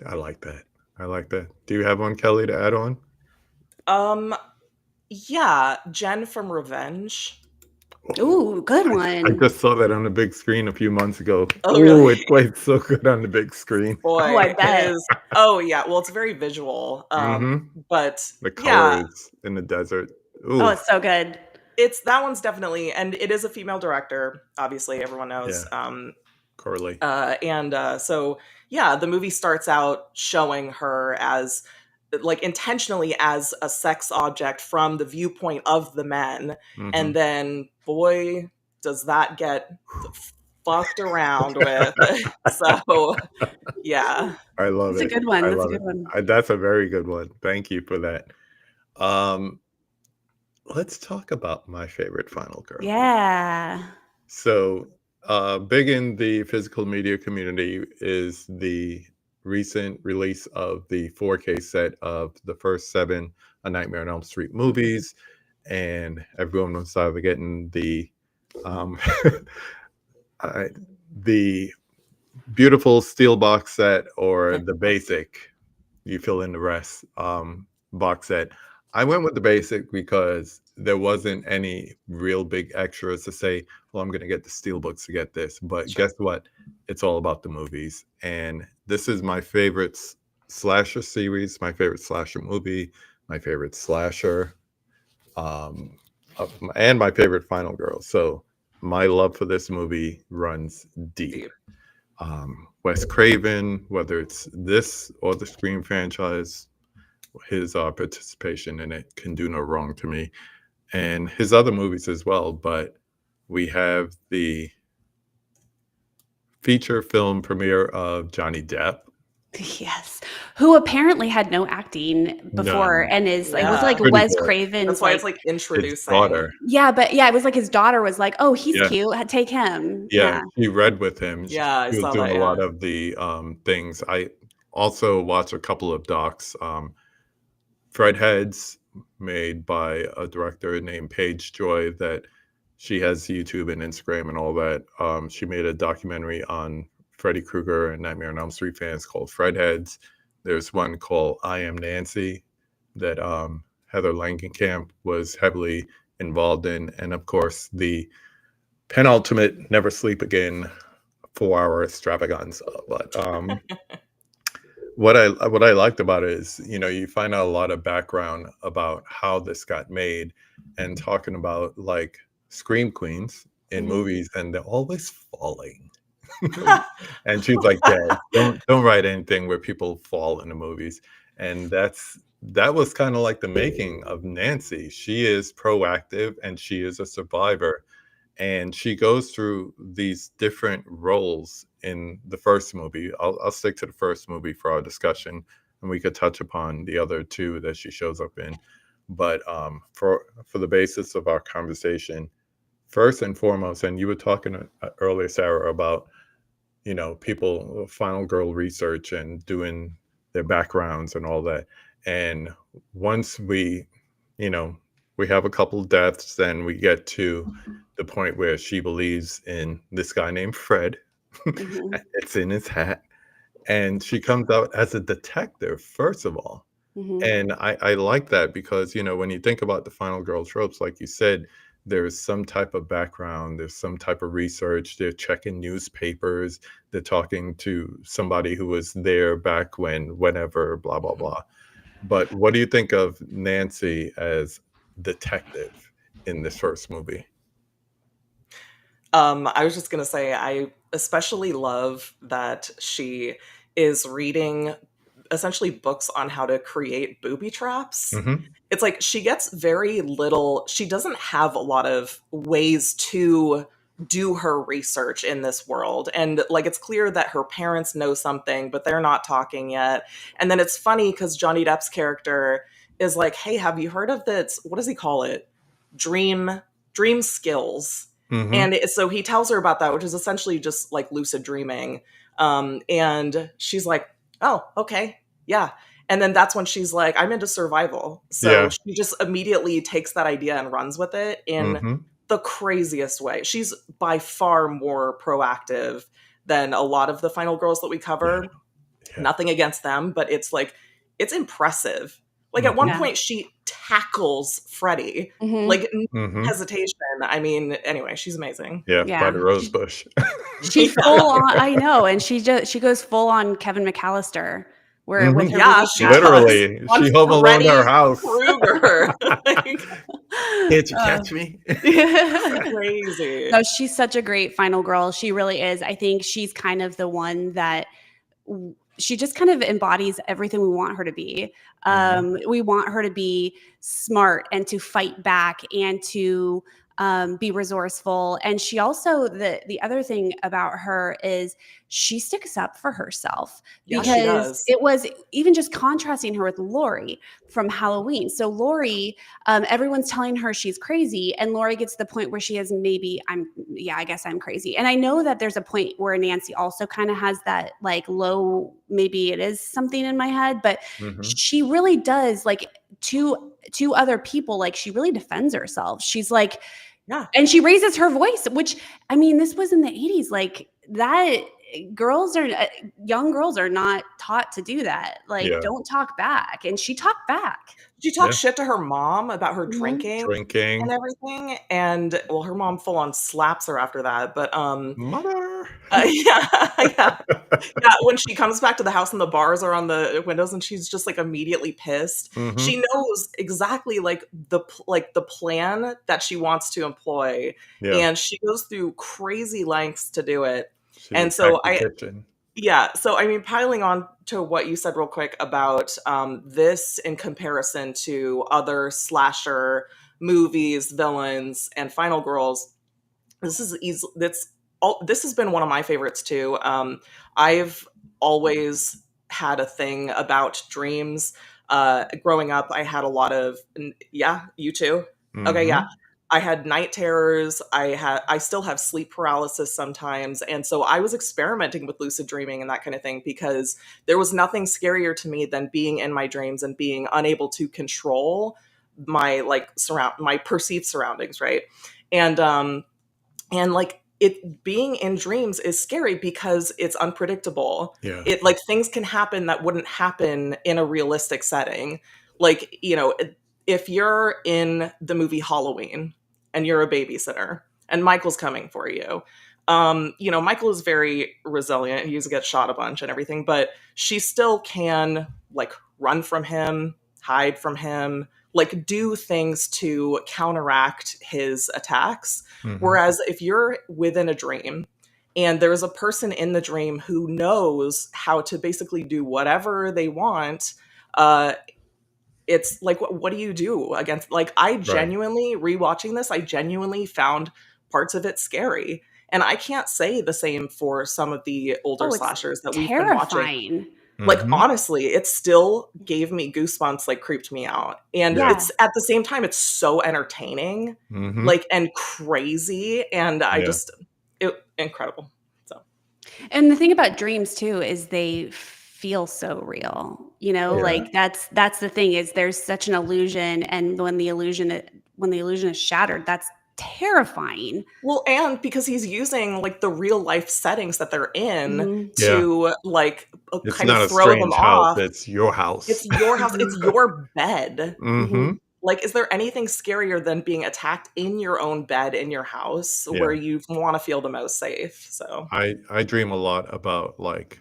I like that. I like that. Do you have one, Kelly, to add on? um yeah, Jen from Revenge. Ooh, good I one. just saw that on the big screen a few months ago. Oh Ooh, really? it played so good on the big screen. Oh, I Boy, it bet. is. Oh yeah, well it's very visual. Mhm. But The yeah, colors in the desert. Oh, Ooh, it's so good. it's that one's definitely, and it is a female director, obviously everyone knows. yeah, Corley. And so yeah, the movie starts out showing her as like intentionally as a sex object from the viewpoint of the men, and Mhm. then boy does that get fucked around with. So yeah. I love It's a it. good one. I That's a love good it. one. That's a very good one. Thank you for that. Um, let's talk about my favorite final girl. Yeah. So, big in the physical media community is the recent release of the 4K set of the first 7 A Nightmare on Elm Street movies, and everyone was either getting um, uh, the beautiful steel box set or the basic, you fill in the rest, box set. I went with the basic because there wasn't any real big extras to say, well, I'm going to get the steel books to get this. But Sure. guess what? It's all about the movies. And this is my favorite slasher series, my favorite slasher movie, my favorite slasher, um, and my favorite final girl. So my love for this movie runs deep. Deep. Wes Craven, whether it's this or the Scream franchise, his participation in it can do no wrong to me, and his other movies as well. But we have the feature film premiere of Johnny Depp. Yes. Who apparently had no acting before None. and is like was Yeah. like Pretty Wes boy. Craven's That's why it's like like His introducing. daughter. yeah, but yeah, it was like his daughter was like, "Oh, he's Yeah. cute. Take him." Yeah. Yeah. She read with him. Yeah, I She was saw doing that, a yeah. lot of the things. I also watched a couple of docs. Fred Heads, made by a director named Paige Joy, that she has YouTube and Instagram and all that. She made a documentary on Freddy Krueger and Nightmare on Elm Street fans called Fred Heads. There's one called I Am Nancy that Heather Langenkamp was heavily involved in. And of course, the penultimate Never Sleep Again 4-hour extravaganza. But what I liked about it is, you find out a lot of background about how this got made, and talking about like scream queens in Mhm. movies, and they're always falling. And she's like, "Dad, don't write anything where people fall in the movies." And that was kind of like the making of Nancy. She is proactive and she is a survivor. And she goes through these different roles in the first movie. I'll stick to the first movie for our discussion, and we could touch upon the other two that she shows up in. But for the basis of our conversation, first and foremost, and you were talking earlier, Sarah, about people, final girl research and doing their backgrounds and all that. And once you know, we have a couple deaths, then we get to the point where she believes in this guy named Fred. Mhm. It's in his hat. And she comes out as a detective, first of all. Mhm. And I like that because, when you think about the final girl tropes, like you said, there's some type of background, there's some type of research, they're checking newspapers, they're talking to somebody who was there back when, whenever, blah, blah, blah. But what do you think of Nancy as detective in this first movie? I was just gonna say, I especially love that she is reading essentially books on how to create booby traps. Hmm. It's like she gets very little, she doesn't have a lot of ways to do her research in this world. And like it's clear that her parents know something, but they're not talking yet. And then it's funny because Johnny Depp's character is like, hey, have you heard of this? What does he call it? Dream skills. Hmm. And so he tells her about that, which is essentially just like lucid dreaming. And she's like, oh, okay, yeah. And then that's when she's like, I'm into survival. So Yeah. she just immediately takes that idea and runs with it in Hmm. the craziest way. She's by far more proactive than a lot of the final girls that we Yeah. cover. Yeah. Nothing against them, but it's like, it's impressive. Like at one Hmm. Yeah. point, she tackles Freddie, Mhm. like no Hmm. hesitation. I mean, anyway, she's amazing. Yeah, by Yeah. the rose bush. She full on, I know, and she goes full on Kevin McAllister, where with Hmm. her Yeah, booby she traps. does. Literally, On she home alone her Freddy house. Krueger. Like, Can't you Uh, catch me? crazy. no, she's such a great final girl. She really is. I think she's kind of the one that she just kind of embodies everything we want her to be. Mhm. We want her to be smart and to fight back and to be resourceful. And she also, the other thing about her is she sticks up for herself, Yeah, she because does. it was even just contrasting her with Lori from Halloween. So Lori, everyone's telling her she's crazy, and Lori gets to the point where she is, maybe I guess I'm crazy. And I know that there's a point where Nancy also kind of has that like low, maybe it is something in my head, but Mhm. she really does, like, to other people, like she really defends herself. She's like, Yeah. and she raises her voice, which, I mean, this was in the 80s, like that. Young girls are not taught to do that. Like, Yeah. don't talk back. And she talked back. She talked Yeah. shit to her mom about her Mhm. drinking and Drinking. everything. And well, her mom full on slaps her after that. But Mother. yeah, yeah. Yeah, when she comes back to the house and the bars are on the windows and she's just like immediately pissed. She Mhm. knows exactly like the plan that she wants to employ, Yeah. and she goes through crazy lengths to do it. She's a And so tactician. I mean, piling on to what you said real quick about this in comparison to other slasher movies, villains, and final girls, this is easy. This has been one of my favorites too. I've always had a thing about dreams. Growing up, I had a lot of, yeah, you too. Okay, yeah. Mhm. I had night terrors. I still have sleep paralysis sometimes. And so I was experimenting with lucid dreaming and that kind of thing because there was nothing scarier to me than being in my dreams and being unable to control my perceived surroundings, right? And like it being in dreams is scary because it's unpredictable. Yeah. It like things can happen that wouldn't happen in a realistic setting. Like, if you're in the movie Halloween and you're a babysitter and Michael's coming for you, Michael is very resilient. He used to get shot a bunch and everything, but she still can like run from him, hide from him, like do things to counteract his attacks. Mhm. Whereas if you're within a dream and there's a person in the dream who knows how to basically do whatever they want. It's like, what do you do against, like, I Right. genuinely, rewatching this, I genuinely found parts of it scary. And I can't say the same for some of the older Oh, it's slashers that we've been watching. terrifying. Like, Mhm. honestly, it still gave me goosebumps, like, creeped me out. And Yeah. Yeah. it's, at the same time, it's so entertaining, Mhm. like, and crazy. And I Yeah. just, incredible. So, And the thing about dreams too is they feel so real. Yeah. Like that's the thing, is there's such an illusion, and when the illusion is shattered, that's terrifying. well, and because he's using, like, the real life settings that they're in Mhm. Yeah. to, like, It's kind of not a throw them strange house, off. it's your house. It's your house, it's your bed. Mhm. Like, is there anything scarier than being attacked in your own bed in your house where Yeah. you want to feel the most safe? So, I dream a lot about, like,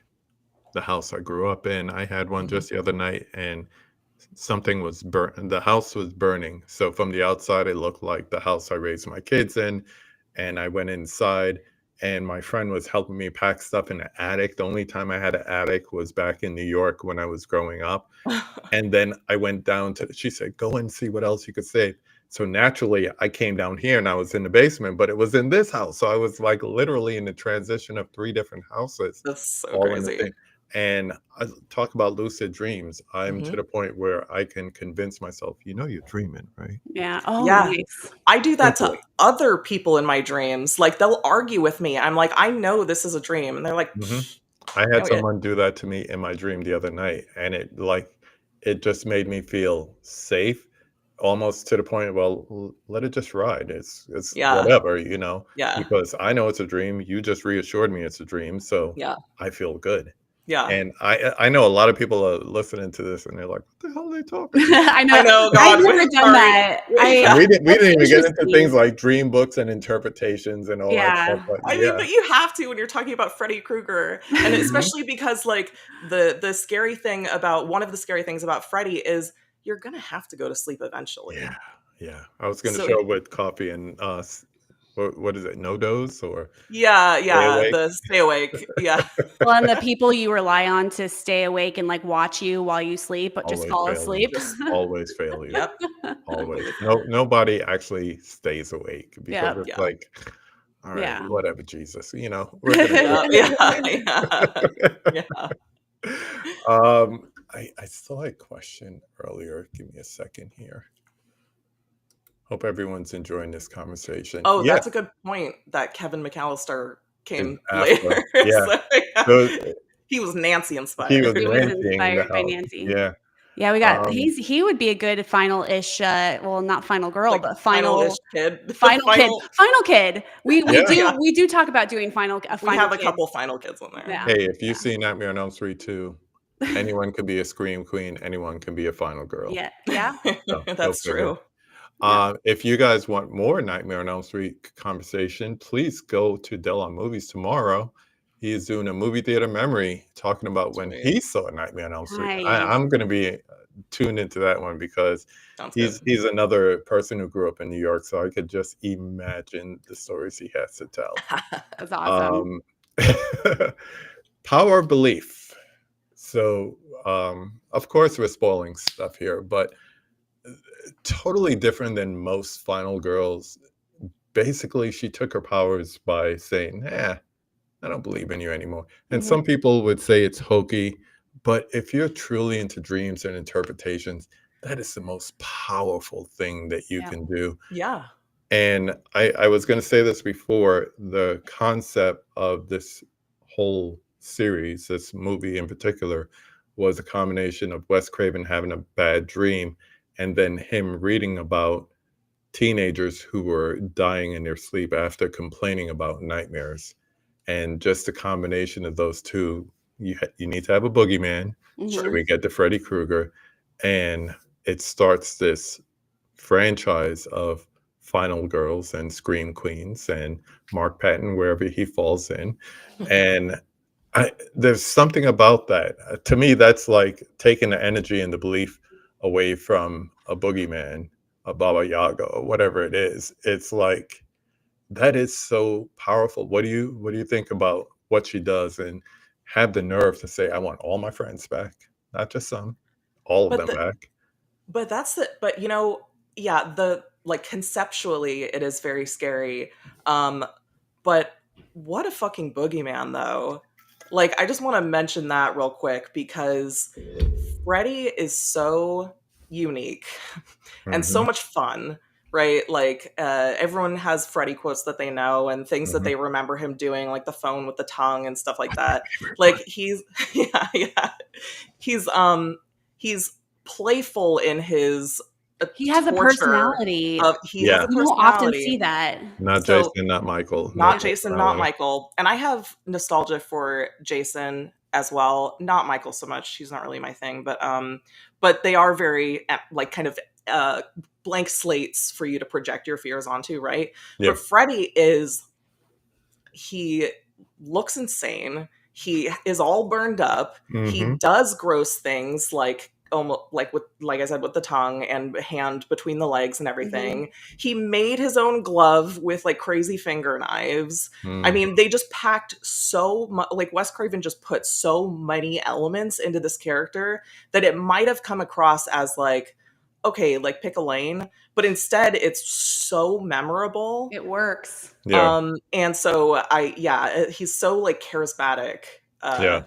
the house I grew up in. I had one mhm. just the other night, and something was burnt. The house was burning. So from the outside, it looked like the house I raised my kids in. And I went inside, and my friend was helping me pack stuff in the attic. The only time I had an attic was back in New York when I was growing up. And then I went down to, she said, go and see what else you could save. So naturally, I came down here and I was in the basement, but it was in this house. So I was like literally in the transition of three different houses, That's so all in the crazy. thing. And I talk about lucid dreams. I'm to Mhm. the point where I can convince myself, you're dreaming, right? Yeah. Oh, Yeah. nice. I do that to Simply. other people in my dreams. Like, they'll argue with me. I'm like, I know this is a dream. And they're like, Mhm. "Psh, I I had know it." someone do that to me in my dream the other night, and it just made me feel safe, almost to the point, well, let it just ride. It's Yeah. whatever, Yeah. because I know it's a dream. You just reassured me it's a dream, so Yeah. I feel good. Yeah. And I know a lot of people are listening to this, and they're like, "What the hell are they talking about?" I know. I know, I've God. never done Sorry. that. And I we That's didn't even get into things interesting. like dream books and interpretations and all that stuff, Yeah. but I mean, yeah. but you have to when you're talking about Freddy Krueger, and Mhm. especially because, like, the scary thing about, one of the scary things about Freddy is you're gonna have to go to sleep Yeah, eventually. yeah. I was gonna So if, show up with coffee and, what is it, no dose or yeah, stay yeah, awake? the stay awake, yeah. Well, and the people you rely on to stay awake and like watch you while you sleep, but just Always fall fail you. asleep. Just, Always fail you. yep, Always. completely fail. No, nobody actually stays awake because Yeah. it's Yeah, like, "All right, Yeah. whatever, Jesus, we're gonna yeah, yeah, yeah, quit." yeah. I saw a question earlier. Give me a second here. Hope everyone's enjoying this conversation. Oh, Yeah, that's a good point that Kevin McAllister is came after. later. Yeah. So, yeah, So, he was Nancy he was inspired. He was ranting the inspired by house. Nancy. Yeah. Yeah, Um, he would be a good final-ish, well, not final girl, Like, but final-ish kid. final kid. Final, Final kid. We we yeah. do yeah. we do talk about doing a We final have a kid. couple final kids in there. Yeah. Hey, if you Yeah. see Nightmare on Elm Street 2, anyone can be a scream queen, anyone can be a final girl. Yeah. Yeah. So go That's figure. true. Yeah. If you guys want more Nightmare on Elm Street conversation, please go to Dell on Movies tomorrow. He is doing a movie theater memory talking about when Sweet. he saw Nightmare on Elm Street. Nice. I'm going to be tuned into that one because Sounds he's good. he's another person who grew up in New York, so I could just imagine the stories he has to tell. That's awesome. Um, Power of belief. So, of course, we're spoiling stuff here, but totally different than most final girls. Basically, she took her powers by saying, I don't believe in you anymore. And Mhm. some people would say it's hokey, but if you're truly into dreams and interpretations, that is the most powerful thing that you Yeah. can do. Yeah. And I was going to say this before, the concept of this whole series, this movie in particular, was a combination of Wes Craven having a bad dream and then him reading about teenagers who were dying in their sleep after complaining about nightmares. And just the combination of those two, you need to have a boogeyman. So Sure. Mhm. we get the Freddy Krueger, and it starts this franchise of final girls and scream queens and Mark Patton wherever he falls in. And there's something about that. To me, that's like taking the energy and the belief away from a boogeyman, a Baba Yaga, or whatever it is. It's like that is so powerful. What do you think about what she does and have the nerve to say, I want all my friends back, not just some, all of But them the back. but that's the but yeah, the like conceptually it is very scary. Um but what a fucking boogeyman though. Like I just want to mention that real quick because Freddy is so unique and so Hmm. much fun, right? Like everyone has Freddy quotes that they know and things that Hmm. they remember him doing, like the phone with the tongue and stuff like that. Like he's yeah. He's he's playful in his He has a torture personality. of he has Yeah, a You don't often personality. see that. not So Jason, not Michael, no not Jason, not personality. Michael. And I have nostalgia for Jason as well. Not Michael so much. He's not really my thing, but they are very like kind of uh blank slates for you to project your fears onto, right? Yeah. But Freddy is he looks insane. He is all burned up. He Hmm. does gross things like almost like with like I said with the tongue and hand between the legs and Mhm. everything. He made his own glove with like crazy finger knives. I Hmm. mean, they just packed so much like Wes Craven just put so many elements into this character that it might have come across as like okay, like pick a lane, but instead it's so memorable. It works. Yeah. And so he's so like charismatic. Yeah.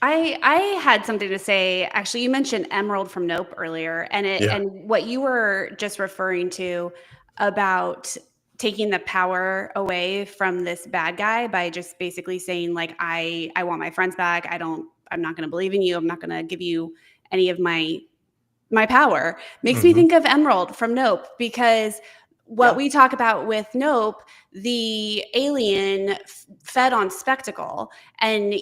I had something to say. Actually, you mentioned Emerald from Nope earlier, Yeah. and what you were just referring to about taking the power away from this bad guy by just basically saying like I want my friends back. I'm not going to believe in you. I'm not going to give you any of my power. Makes me Hmm. think of Emerald from Nope because what Yep. we talk about with Nope, the alien fed on spectacle. And,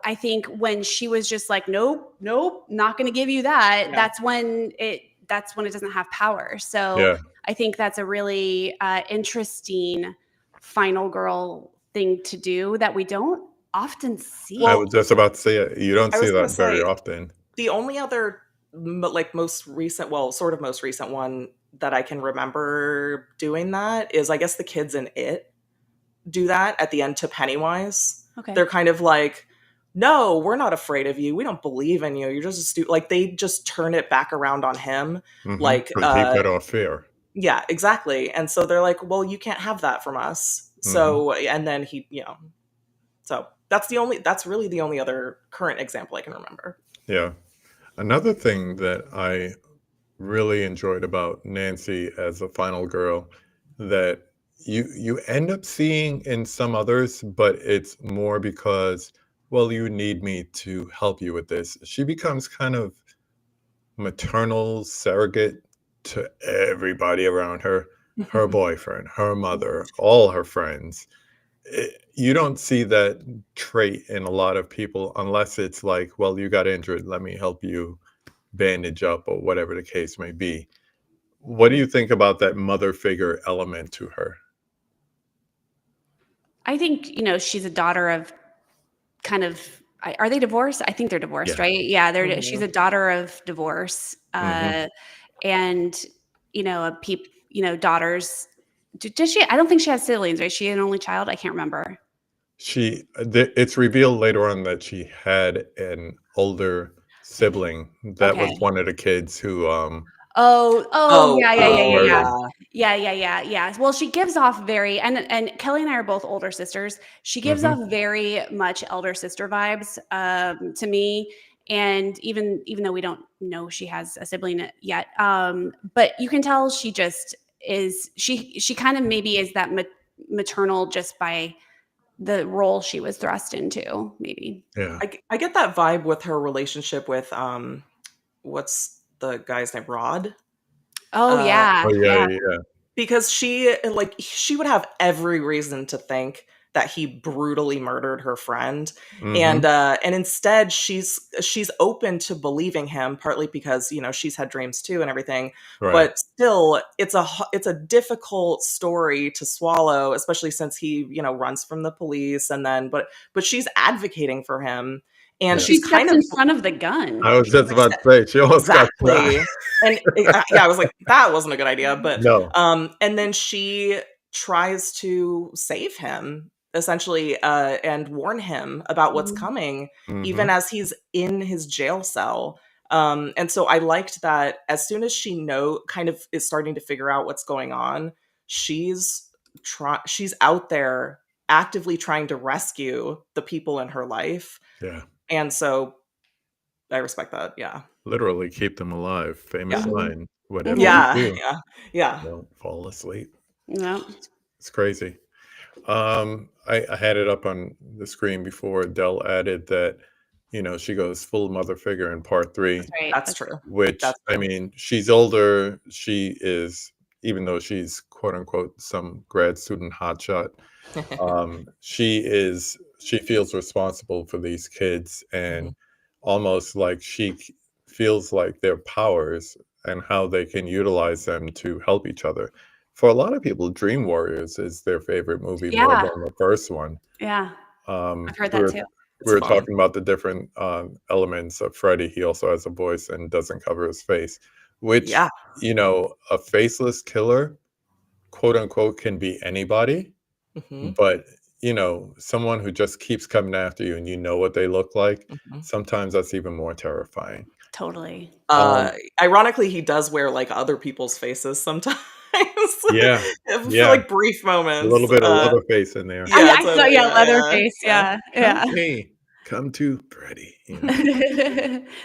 I think when she was just like, nope, nope, not going to give you that, Yeah. that's when it doesn't have power. So Yeah. I think that's a really interesting final girl thing to do that we don't often see. I Well, was just about to say it. You don't I see was gonna that very say often. the only other like most recent, well, sort of most recent one that I can remember doing that is I guess the kids in It do that at the end to Pennywise. Okay. They're kind of like, no, we're not afraid of you. We don't believe in you. You're just a like they just turn it back around on him. Hmm. Like, To keep it off fear. yeah, exactly. And so they're like, well, you can't have that from us. Hmm. So, and then so that's really the only other current example I can remember. Yeah. Another thing that I really enjoyed about Nancy as a final girl that you end up seeing in some others, but it's more because, well, you need me to help you with this. She becomes kind of maternal surrogate to everybody around her, her boyfriend, her mother, all her friends. You don't see that trait in a lot of people unless it's like, well, you got injured, let me help you bandage up or whatever the case may be. What do you think about that mother figure element to her? I think, she's a daughter of kind of are they divorced? I think they're divorced, Yeah. right? Yeah, she's Mhm. a daughter of divorce. Hmm. And daughters does she I don't think she has siblings, right? Is she an only child? I can't remember. It's revealed later on that she had an older sibling that was Okay. one of the kids who Oh, Oh, yeah, yeah, yeah, was yeah, yeah. murdered. yeah. Yeah, yeah, yeah, yeah. Well, she gives off very and Kelly and I are both older sisters. She gives Hmm. off very much elder sister vibes to me. And even though we don't know she has a sibling yet, but you can tell she just is. She kind of maybe is that maternal just by the role she was thrust into. Maybe. Yeah. I get that vibe with her relationship with what's the guy's name? Rod? Oh Uh yeah, Oh yeah, yeah. yeah, yeah. because she would have every reason to think that he brutally murdered her friend, Hmm. and instead she's open to believing him, partly because she's had dreams too and everything, Right. but still it's a difficult story to swallow, especially since he runs from the police, and then but she's advocating for him, and Yeah. She she's kind steps in of front of the gun. I was just about to say she almost got shot. exactly. And yeah, I was like, that wasn't a good idea. But No. and then she tries to save him essentially, and warn him about what's Mhm. coming, even Mhm. as he's in his jail cell. And so I liked that as soon as she kind of is starting to figure out what's going on, she's she's out there actively trying to rescue the people in her life. Yeah. And so I respect that. Yeah. Literally keep them alive. Famous Yeah. Mhm. line. Whatever you Mhm. Yeah. do, Yeah. Yeah. don't fall asleep. Yep. It's crazy. I had it up on the screen before. Dell added that, she goes full mother figure in part That's 3, right. That's That's true. which, That's I true. mean, she's older. She is, even though she's quote unquote some grad student hotshot, she feels responsible for these kids, and Mhm. almost like feels like their powers and how they can utilize them to help each other. For a lot of people, Dream Warriors is their favorite movie more Yeah. than the first one. Yeah. I've heard We that were too. It's we were fun. talking about the different elements of Freddy. He also has a voice and doesn't cover his face, which, Yeah. a faceless killer, quote unquote, can be anybody. Mhm. But, someone who just keeps coming after you and you know what they look like, Mhm. sometimes that's even more terrifying. Totally. Uh, Um, Ironically, he does wear, like, other people's faces sometimes. yeah, For, yeah, like, brief a little moments. bit of Leatherface in there. I Yeah, I saw, totally, yeah, yeah, yeah, Leatherface, yeah. yeah, Come yeah. to me, come to Freddy.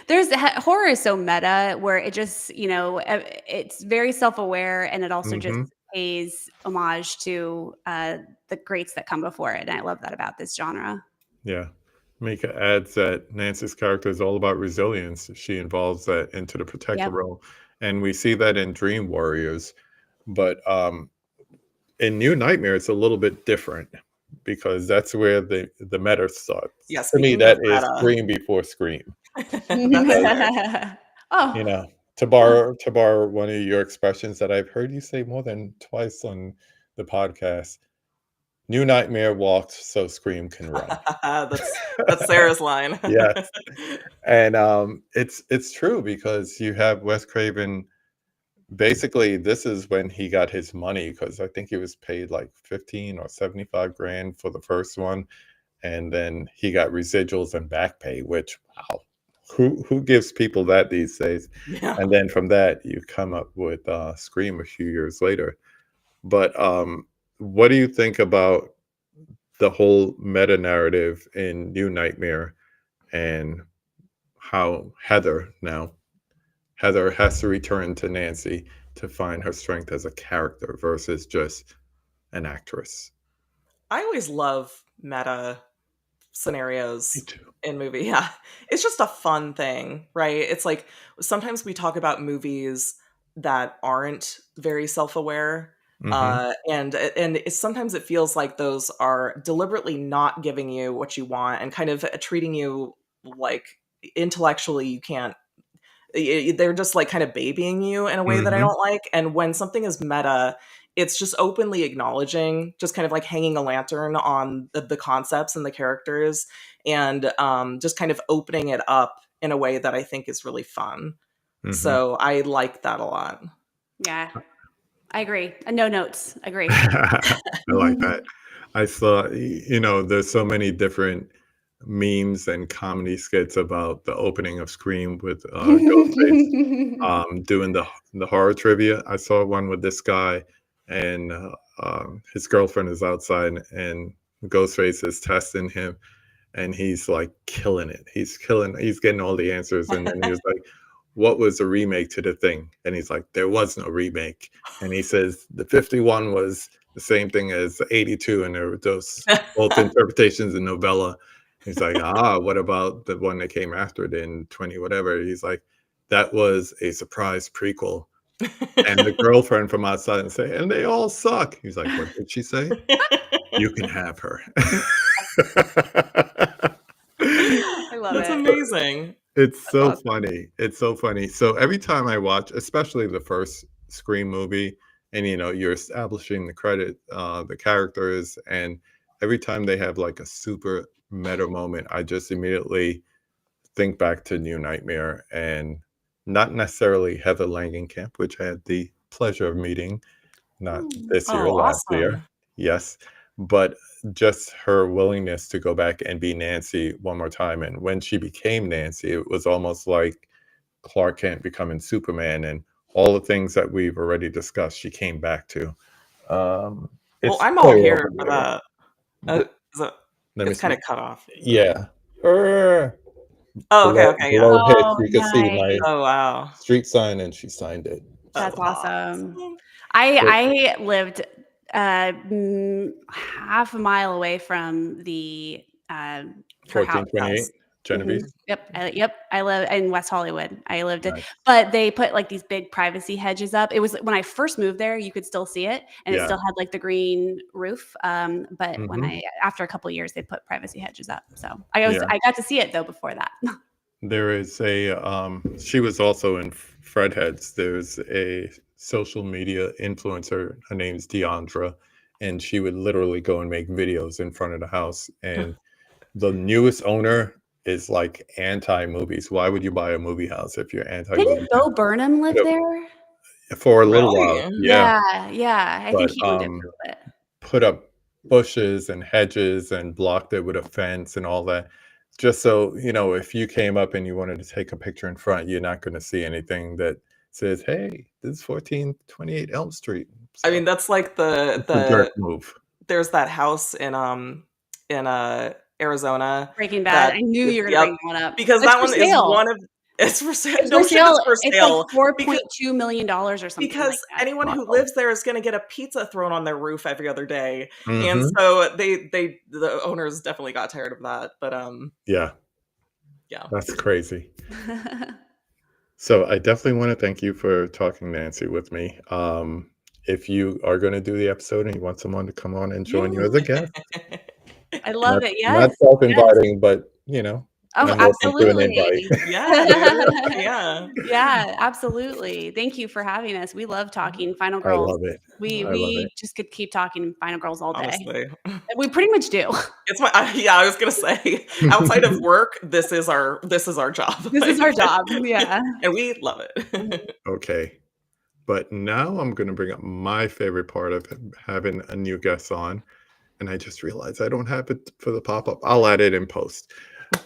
There's horror is so meta where it just, it's very self-aware and it also just Hmm. pays homage to the greats that come before it. And I love that about this genre. Yeah. Mika adds that Nancy's character is all about resilience. She involves that into the protector Yep. role. And we see that in Dream Warriors. But in New Nightmare, it's a little bit different because that's where the meta Yeah, starts. To me, speaking that of is meta, Scream before Scream. that's Because, fair. Oh, you know, oh. to borrow one of your expressions that I've heard you say more than twice on the podcast, New Nightmare walks so Scream can run. That's Sarah's line. Yes. And it's true because you have Wes Craven. Basically, this is when he got his money because I think he was paid like 15 or 75 grand for the first one, and then he got residuals and back pay, which, wow, who gives people that these days? Yeah. And then from that, you come up with Scream a few years later. But what do you think about the whole meta narrative in New Nightmare and how Heather has to return to Nancy to find her strength as a character versus just an actress? I always love meta Me scenarios too. in movie. Yeah. It's just a fun thing, right? It's like sometimes we talk about movies that aren't very self-aware. Hmm. Sometimes it feels like those are deliberately not giving you what you want and kind of treating you like intellectually you can't they're just like kind of babying you in a way that I Hmm. don't like. And when something is meta, it's just openly acknowledging, just kind of like hanging a lantern on the concepts and the characters, and just kind of opening it up in a way that I think is really fun. Hmm. So I like that a lot. Yeah, I agree. No notes. Agree. I like that. I saw, there's so many different memes and comedy skits about the opening of Scream with Ghostface doing the horror trivia. I saw one with this guy, and his girlfriend is outside, and Ghostface is testing him, and he's like killing it. He's getting all the answers, and then he was like, "What was the remake to the thing?" And he's like, "There was no remake." And he says the 51 was the same thing as the 82, and there were those both interpretations in novella. He's like, what about the one that came after it in 20 whatever? He's like, that was a surprise prequel. And the girlfriend from outside and say, and they all suck. He's like, what did she say? You can have her. I love That's it. amazing. It's That's so awesome. funny. It's so funny. So every time I watch, especially the first Scream movie, and you're establishing the characters, and every time they have like a super meta moment, I just immediately think back to New Nightmare, and not necessarily Heather Langenkamp, which I had the pleasure of meeting, not Mm. this year, Oh, last year. awesome. Yes, but just her willingness to go back and be Nancy one more time, and when she became Nancy, it was almost like Clark Kent becoming Superman, and all the things that we've already discussed, she came back to. Um, Well, it's I'm all so here for overrated. that. Th So Let me it's kind see. of cut off. Yeah. Er, Oh, okay, below okay, yeah. below hits, Oh, you can see my nice. Oh, wow. street sign, and she signed it, Oh, That's so awesome. awesome. but I lived half a mile away from the her house. 1428 Genevieve? Yep. I live in West Hollywood. I lived, Nice. but they put like these big privacy hedges up. It was when I first moved there, you could still see it, and it Yeah. still had like the green roof. But when Mhm. after a couple of years, they put privacy hedges up. So Yeah. I got to see it though before that. There is a, she was also in Fredheads. There's a social media influencer. Her name's Deandra, and she would literally go and make videos in front of the house. And the newest owner is like anti-movies. Why would you buy a movie house if you're Didn't anti-movies? Bo Burnham live Put there? up for a little while, Really? yeah, Yeah. I think but he owned it for a bit. put up bushes and hedges and blocked it with a fence and all that. Just so, if you came up and you wanted to take a picture in front, you're not going to see anything that says, hey, this is 1428 Elm Street. I So mean, that's like it's a jerk move. there's that house in Arizona Breaking Bad. that I knew you were gonna yep, bring that one up. because It's that for one is sale. one of it's for sale. It's for No shit, sale. it's for It's like sale because $4.2 million or something like because that. anyone who Awful. lives there is going to get a pizza thrown on their roof every other day, and Hmm. so the owners definitely got tired of that. But Yeah, yeah. that's crazy. So I definitely want to thank you for talking, Nancy, with me. If you are going to do the episode and you want someone to come on and join you as a guest, I love it. not Yes. self-inviting, but Oh, I'm open to an invite. absolutely. Yeah, dude. Yeah. Yeah, absolutely. Thank you for having us. We love talking Final I Girls. love it. We I love we it. just could keep talking Final Girls all day. Honestly. We pretty much do. It's yeah, I was gonna say, outside of work, this is our job. This is our job. Yeah. And we love it. Okay. But now I'm going to bring up my favorite part of having a new guest on. And I just realized I don't have it for the pop-up. I'll add it in post.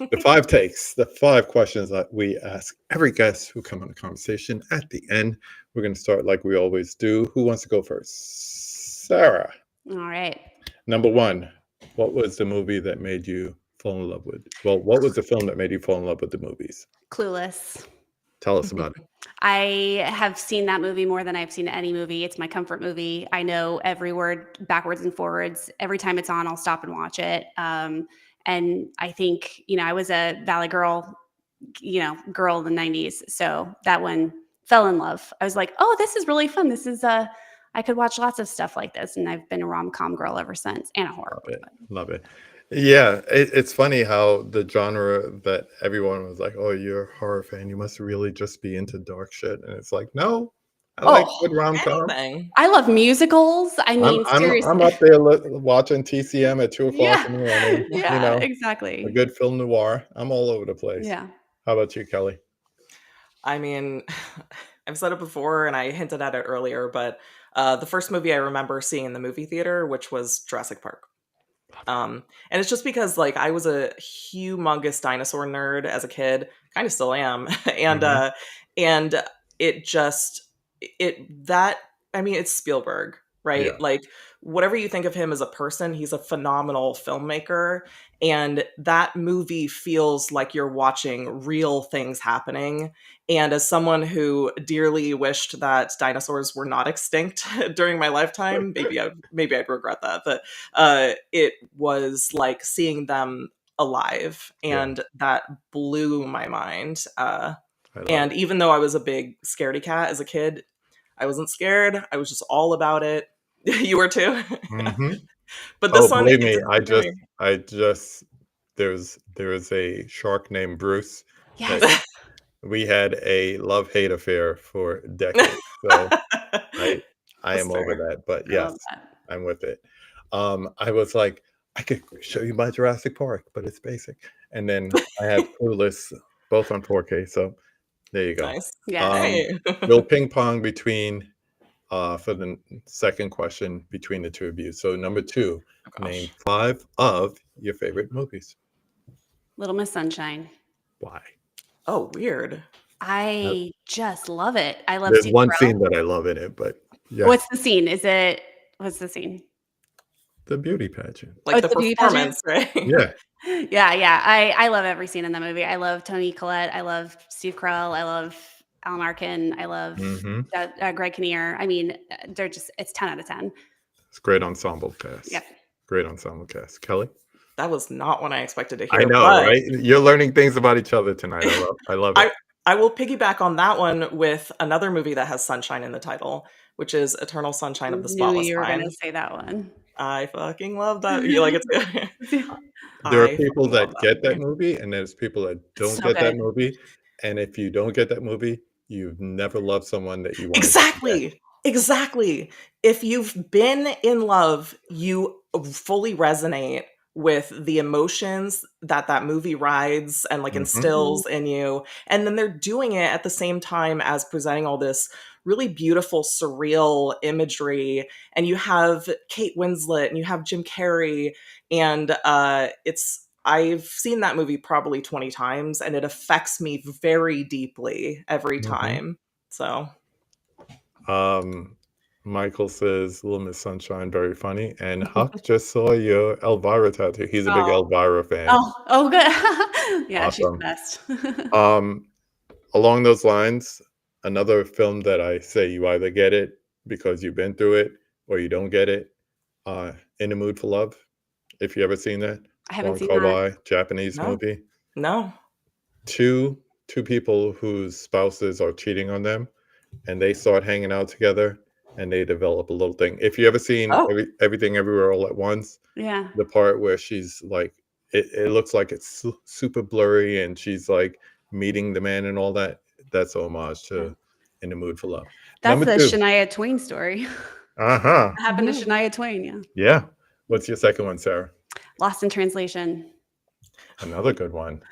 The 5 takes, the 5 questions that we ask every guest who come on the conversation. At the end, we're going to start like we always do. Who wants to go first? Sarah. All right. Number 1, what was the movie that made you fall in love with? Well, what was the film that made you fall in love with the movies? Clueless. Tell us about it. I have seen that movie more than I've seen any movie. It's my comfort movie. I know every word backwards and forwards. Every time it's on, I'll stop and watch it. And I think, I was a Valley girl, girl in the 90s. So that one fell in love. I was like, oh, this is really fun. This is I could watch lots of stuff like this. And I've been a rom-com girl ever since, and a horror. Love it. Love it. Yeah, it's funny how the genre that everyone was like, "Oh, you're a horror fan. You must really just be into dark shit." And it's like, no, I like Oh, good rom-com. Anything. I love musicals. I I'm mean, I'm seriously. up there watching TCM at 2 o'clock Yeah. in the morning. Yeah, A exactly. good film noir. I'm all over the place. Yeah. How about you, Kelly? I mean, I've said it before and I hinted at it earlier, but the first movie I remember seeing in the movie theater, which was Jurassic Park. And it's just because I was a humongous dinosaur nerd as a kid, kind of still am. and Mhm. and it just it's Spielberg, right? Yeah. Like whatever you think of him as a person, he's a phenomenal filmmaker, and that movie feels like you're watching real things happening. And as someone who dearly wished that dinosaurs were not extinct during my lifetime, maybe I'd regret that, but it was like seeing them alive, Yeah. and that blew my mind. I love And it. even though I was a big scaredy cat as a kid, I wasn't scared. I was just all about it. You were too. Mhm. But Oh, this one, it believe me, didn't scare me. I just there's a shark named Bruce that Yes. we had a love-hate affair for decades. So I That's am over fair. that, but I love yes, that. I'm with it. I was like, I could show you my Jurassic Park, but it's basic. And then I have Clueless, both on 4K. So there you go. Nice. Yes. Um, Hey. we'll ping pong between for the second question between the two of you. So number 2, Oh, name gosh. 5 of your favorite movies. Little Miss Sunshine. Why? Oh, weird. I just love it. I love There's Steve one Carell. scene that I love in it, but yeah, What's the scene? What's the scene? the beauty pageant. Like Oh, the it's the beauty pageant? performance, right? Yeah. Yeah. I love every scene in that movie. I love Toni Collette. I love Steve Carell. I love Alan Arkin. I love hmm Greg Kinnear. I mean, it's 10 out of 10. It's great ensemble cast. Yep. Great ensemble cast. Kelly? That was not what I expected to I hear. know, But right? You're learning things about each other tonight. I love it. I will piggyback on that one with another movie that has sunshine in the title, which is Eternal Sunshine of the Knew Spotless you were going Mind. to say that one. I fucking love that. You like it too? There are I people fucking love that get that movie. movie, and there's people that don't so get that good. movie. And if you don't get that movie, you've never loved someone that you wanted to get. Exactly. If you've been in love, you fully resonate with the emotions that movie rides and like Mhm. instills in you. And then they're doing it at the same time as presenting all this really beautiful, surreal imagery. And you have Kate Winslet and you have Jim Carrey. And I've seen that movie probably 20 times and it affects me very deeply every Mhm. time. So Michael says Little Miss Sunshine, very funny. And Huck just saw your Elvira tattoo. He's a big Oh. Elvira fan. Oh, good. Yeah, she's the Awesome. best. Along those lines, another film that I say you either get it because you've been through it or you don't get it. In the Mood for Love. If you ever seen that, I haven't Wong seen Kar-wai, that. Japanese No. movie. no. Two people whose spouses are cheating on them, and they start hanging out together, and they develop a little thing. If you ever seen Oh. Everything Everywhere All at Once, Yeah. the part where she's like, it looks like it's super blurry, and she's like meeting the man and all that. That's a homage to In the Mood for Love. That's Number the 2. Shania Twain story. Uh-huh. What happened to Shania Twain? Yeah. Yeah. What's your second one, Sarah? Lost in Translation. Another good one.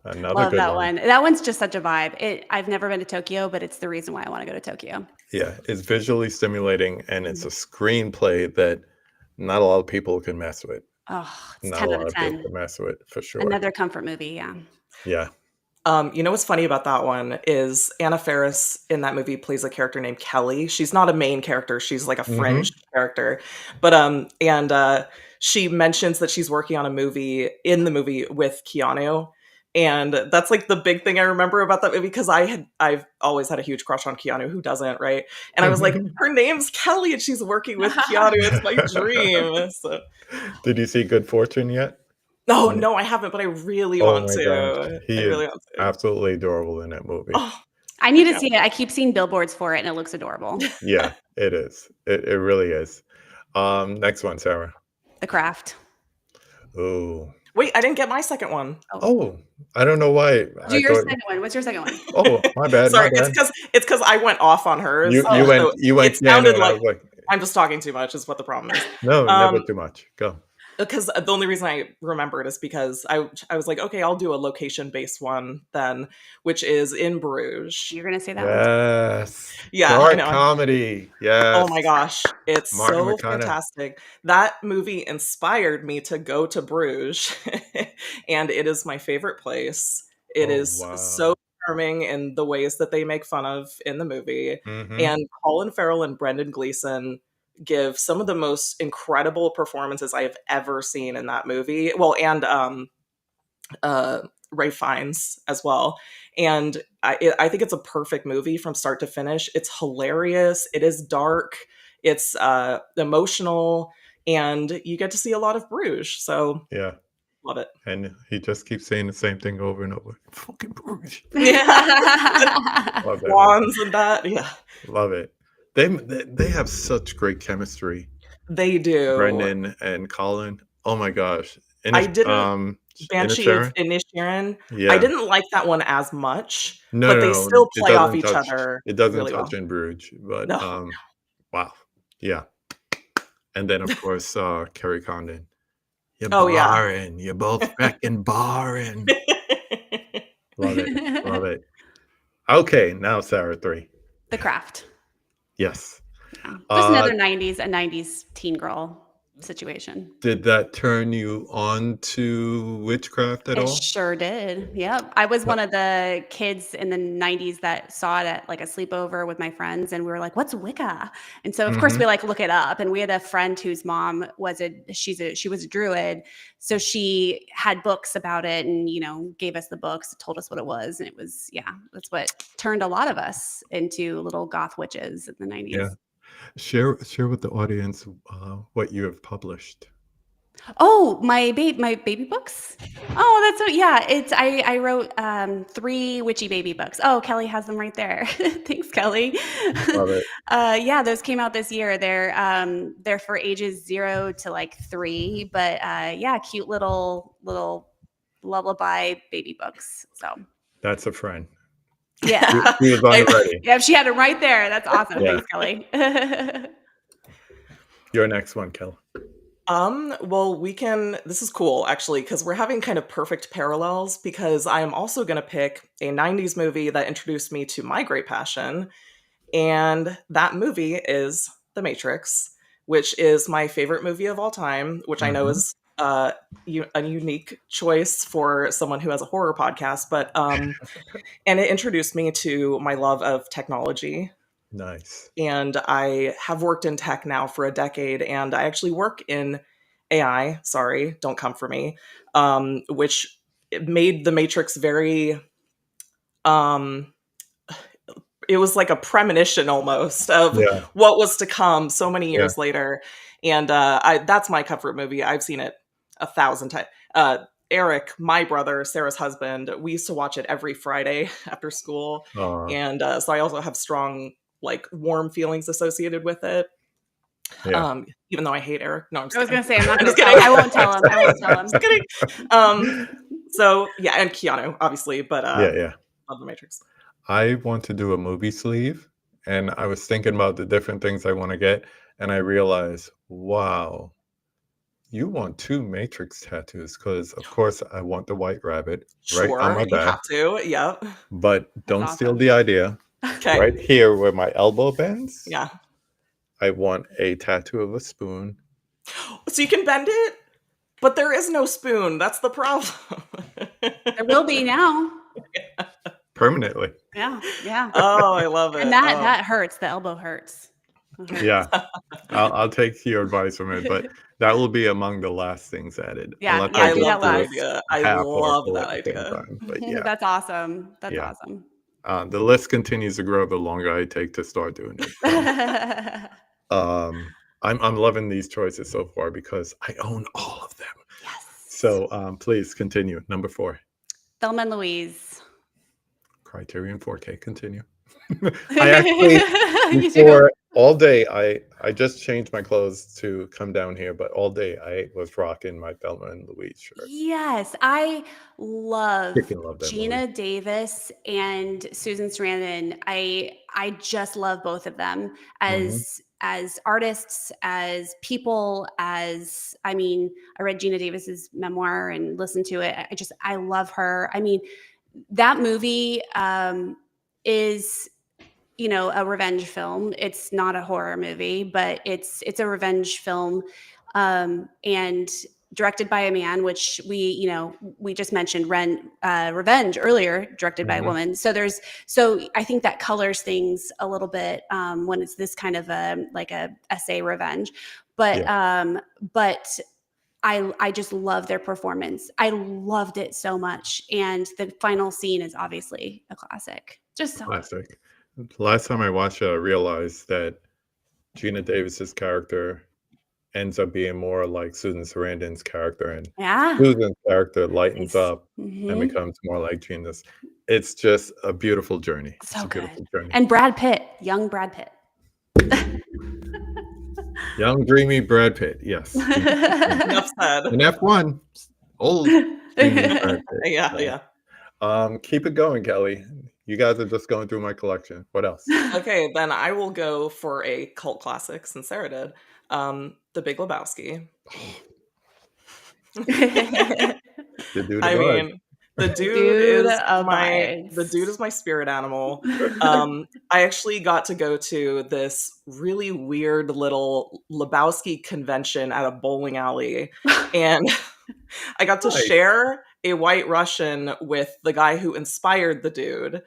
Love that one. That one's just such a vibe. I've never been to Tokyo, but it's the reason why I want to go to Tokyo. Yeah, it's visually stimulating, and it's a screenplay that not a lot of people can mess with. Oh, it's Not 10 a out lot of of people 10. can mess with, for sure. Another comfort movie, yeah. Yeah. You know what's funny about that one is Anna Faris in that movie plays a character named Kelly. She's not a main character; she's like a fringe character. But she mentions that she's working on a movie with Keanu, and that's like the big thing I remember about that movie because I've always had a huge crush on Keanu. Who doesn't, right? And I was like, her name's Kelly, and she's working with Keanu. It's my dream. So. Did you see Good Fortune yet? No, I haven't, but I really want my to. gosh. He really is want to. absolutely adorable in that movie. Oh, I need to see it. I keep seeing billboards for it, and it looks adorable. Yeah, it is. It really is. Next one, Sarah. The Craft. Oh. Wait, I didn't get my second one. Oh, I don't know why. Do your second one. What's your second one? Oh, my bad. Sorry, my bad. it's because I went off on hers. You went. It sounded piano, like I'm just talking too much. Is what the problem is. No, never too much. Go. Because the only reason I remembered is because I was like, okay, I'll do a location-based one then, which is in Bruges. You're gonna say that one? Yes. Yeah, Dark I know. comedy. Yes. Oh my gosh, it's Martin so McConaughey. fantastic. That movie inspired me to go to Bruges, and it is my favorite place. It is so charming in the ways that they make fun of in the movie. And Colin Farrell and Brendan Gleeson give some of the most incredible performances I have ever seen in that movie. Well, and Ray Fiennes as well. And I think it's a perfect movie from start to finish. It's hilarious. It is dark. It's emotional, and you get to see a lot of Bruges. So yeah, love it. And he just keeps saying the same thing over and over. Fucking Bruges. Yeah, wands and that. Yeah, love it. They have such great chemistry. They do. Brendan and Colin. Oh my gosh. I didn't. Banshee of Inisherin. Yeah. I didn't like that one as much, but they still play off each other. It doesn't really touch well. in Bruges, but No. Wow, yeah. And then of course Kerry Condon. You're barring. You're both freaking barring. Love it. Okay, now Sarah 3. The Craft. Yes. Yeah. Just Uh, another 90s, a 90s teen girl situation. did that turn you on to witchcraft at It all? sure did. Yep. I was What? one of the kids in the 90s that saw it at like a sleepover with my friends, and we were like, "What's Wicca?" And so of course Hmm. we like look it up, and we had a friend whose mom was she was a druid, so she had books about it and, gave us the books, told us what it was, and it was, that's what turned a lot of us into little goth witches in the Yeah. 90s. Share with the audience what you have published. Oh, my baby books? Oh, that's so yeah, I wrote 3 witchy baby books. Oh, Kelly has them right there. Thanks, Kelly. Love it. Yeah, those came out this year. They're for ages 0 to like 3, but yeah, cute little lullaby baby books. So, That's a friend. yeah. She was on the ready. Yeah, she had them right there. That's awesome. Yeah. Thanks, Kelly. Your next one, Kel. Well, this is cool actually, because we're having kind of perfect parallels because I am also going to pick a 90s movie that introduced me to my great passion. And that movie is The Matrix, which is my favorite movie of all time, which I know Mhm. is a unique choice for someone who has a horror podcast, but and it introduced me to my love of technology. Nice. And I have worked in tech now for a decade, and I actually work in AI. Sorry, don't come for me. Which made The Matrix very. Um, it was like a premonition almost of Yeah. what was to come so many Yeah. years later, and that's my comfort movie. I've seen it 1,000 times. Eric, my brother, Sarah's husband, we used to watch it every Friday after school, Uh, and so I also have strong, like, warm feelings associated with it. yeah. Even though I hate Eric. No, I'm just I was kidding. gonna say I'm not I'm gonna just tell. kidding. I won't tell him. I won't tell him. Just kidding. So yeah, and Keanu, obviously, but Yeah. love The Matrix. I want to do a movie sleeve, and I was thinking about the different things I want to get, and I realized, wow, you want 2 Matrix tattoos because, of course, I want the white rabbit right on Sure, my you back, have to. Yep. but That's don't steal awesome. the idea. Okay. Right here where my elbow bends, Yeah. I want a tattoo of a spoon. So you can bend it, but there is no spoon. That's the problem. There will be now. Permanently. Yeah, yeah. Oh, I love And it. that hurts. The elbow hurts. It hurts. Yeah. I'll take your advice from it, but that will be among the last things added, Yeah, unless I yeah, I do just love that that do it last. idea. I half or love full that at the same idea. time. But yeah, That's awesome. That's yeah. awesome. The list continues to grow the longer I take to start doing it. So, I'm loving these choices so far because I own all of them. Yes. So please continue. Number 4. Thelma and Louise. Criterion 4K. Continue. I actually You do. before all day I just changed my clothes to come down here, but all day I was rocking my Thelma and Louise shirt. Yes, I love Freaking love that movie. Gina Davis and Susan Sarandon. I just love both of them Mhm. as artists, as people, as I mean, I read Gina Davis's memoir and listened to it. I love her. I mean, that movie is a revenge film. It's not a horror movie, but it's a revenge film, and directed by a man, which we just mentioned Revenge earlier, directed by a Mhm. woman. So I think that colors things a little bit when it's this kind of a essay revenge, but Yeah. but I just love their performance. I loved it so much, and the final scene is obviously a classic. Just so good. Classic. Last time I watched it, I realized that Gina Davis's character ends up being more like Susan Sarandon's character, and Yeah. Susan's character lightens It's up and mhm. becomes more like Gina's. It's just a beautiful journey. It's So a good. beautiful journey. And Brad Pitt, young Brad Pitt. Young, dreamy Brad Pitt. Yes. Enough said. In F1, old dreamy Brad Pitt. Yeah, So, yeah. keep it going, Kelly. You guys are just going through my collection. What else? Okay, then I will go for a cult classic since Sarah did. The Big Lebowski. You do the I bud. mean, The dude Dude is the dude abides. is my spirit animal. I actually got to go to this really weird little Lebowski convention at a bowling alley, and I got to Nice. share a White Russian with the guy who inspired the dude,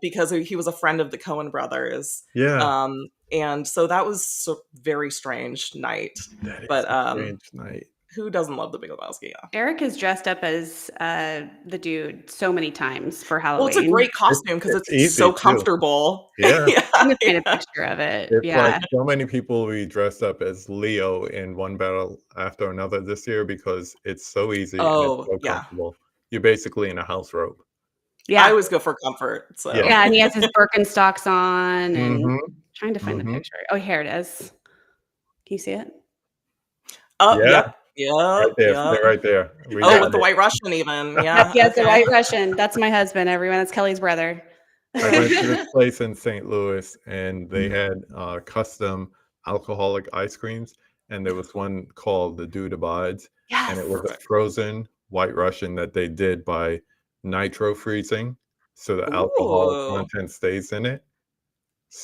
because he was a friend of the Coen brothers. Yeah, And so that was a very strange night. that is But a strange night. who doesn't love the Big Lebowski? Yeah. Eric is dressed up as the dude so many times for Well, it's a Halloween. great costume because It's it's easy so too. comfortable. Yeah. Yeah, I'm gonna find a yeah. picture of it. It's like Yeah. so many people we dressed up as Leo in one battle after another this year because it's so easy and it's Oh, so yeah. comfortable. You're basically in a house robe. I Yeah. always go for comfort. So Yeah. Yeah, and he has his Birkenstocks on and Mhm. trying to find the Mhm. picture. Oh, here it is. Can you see it? Oh, Yeah, yep. Yep. right there. Yep. They're right there. We Oh, got with the it. White Russian even. Yep, Yeah. yes, the Okay. White Russian. That's my husband, everyone. That's Kelly's brother. I went to this place in St. Louis and they had custom alcoholic ice creams, and there was one called the Dude Abides, and it Yes. was a Perfect. frozen White Russian that they did by nitro freezing, so the alcohol Ooh. content stays in it.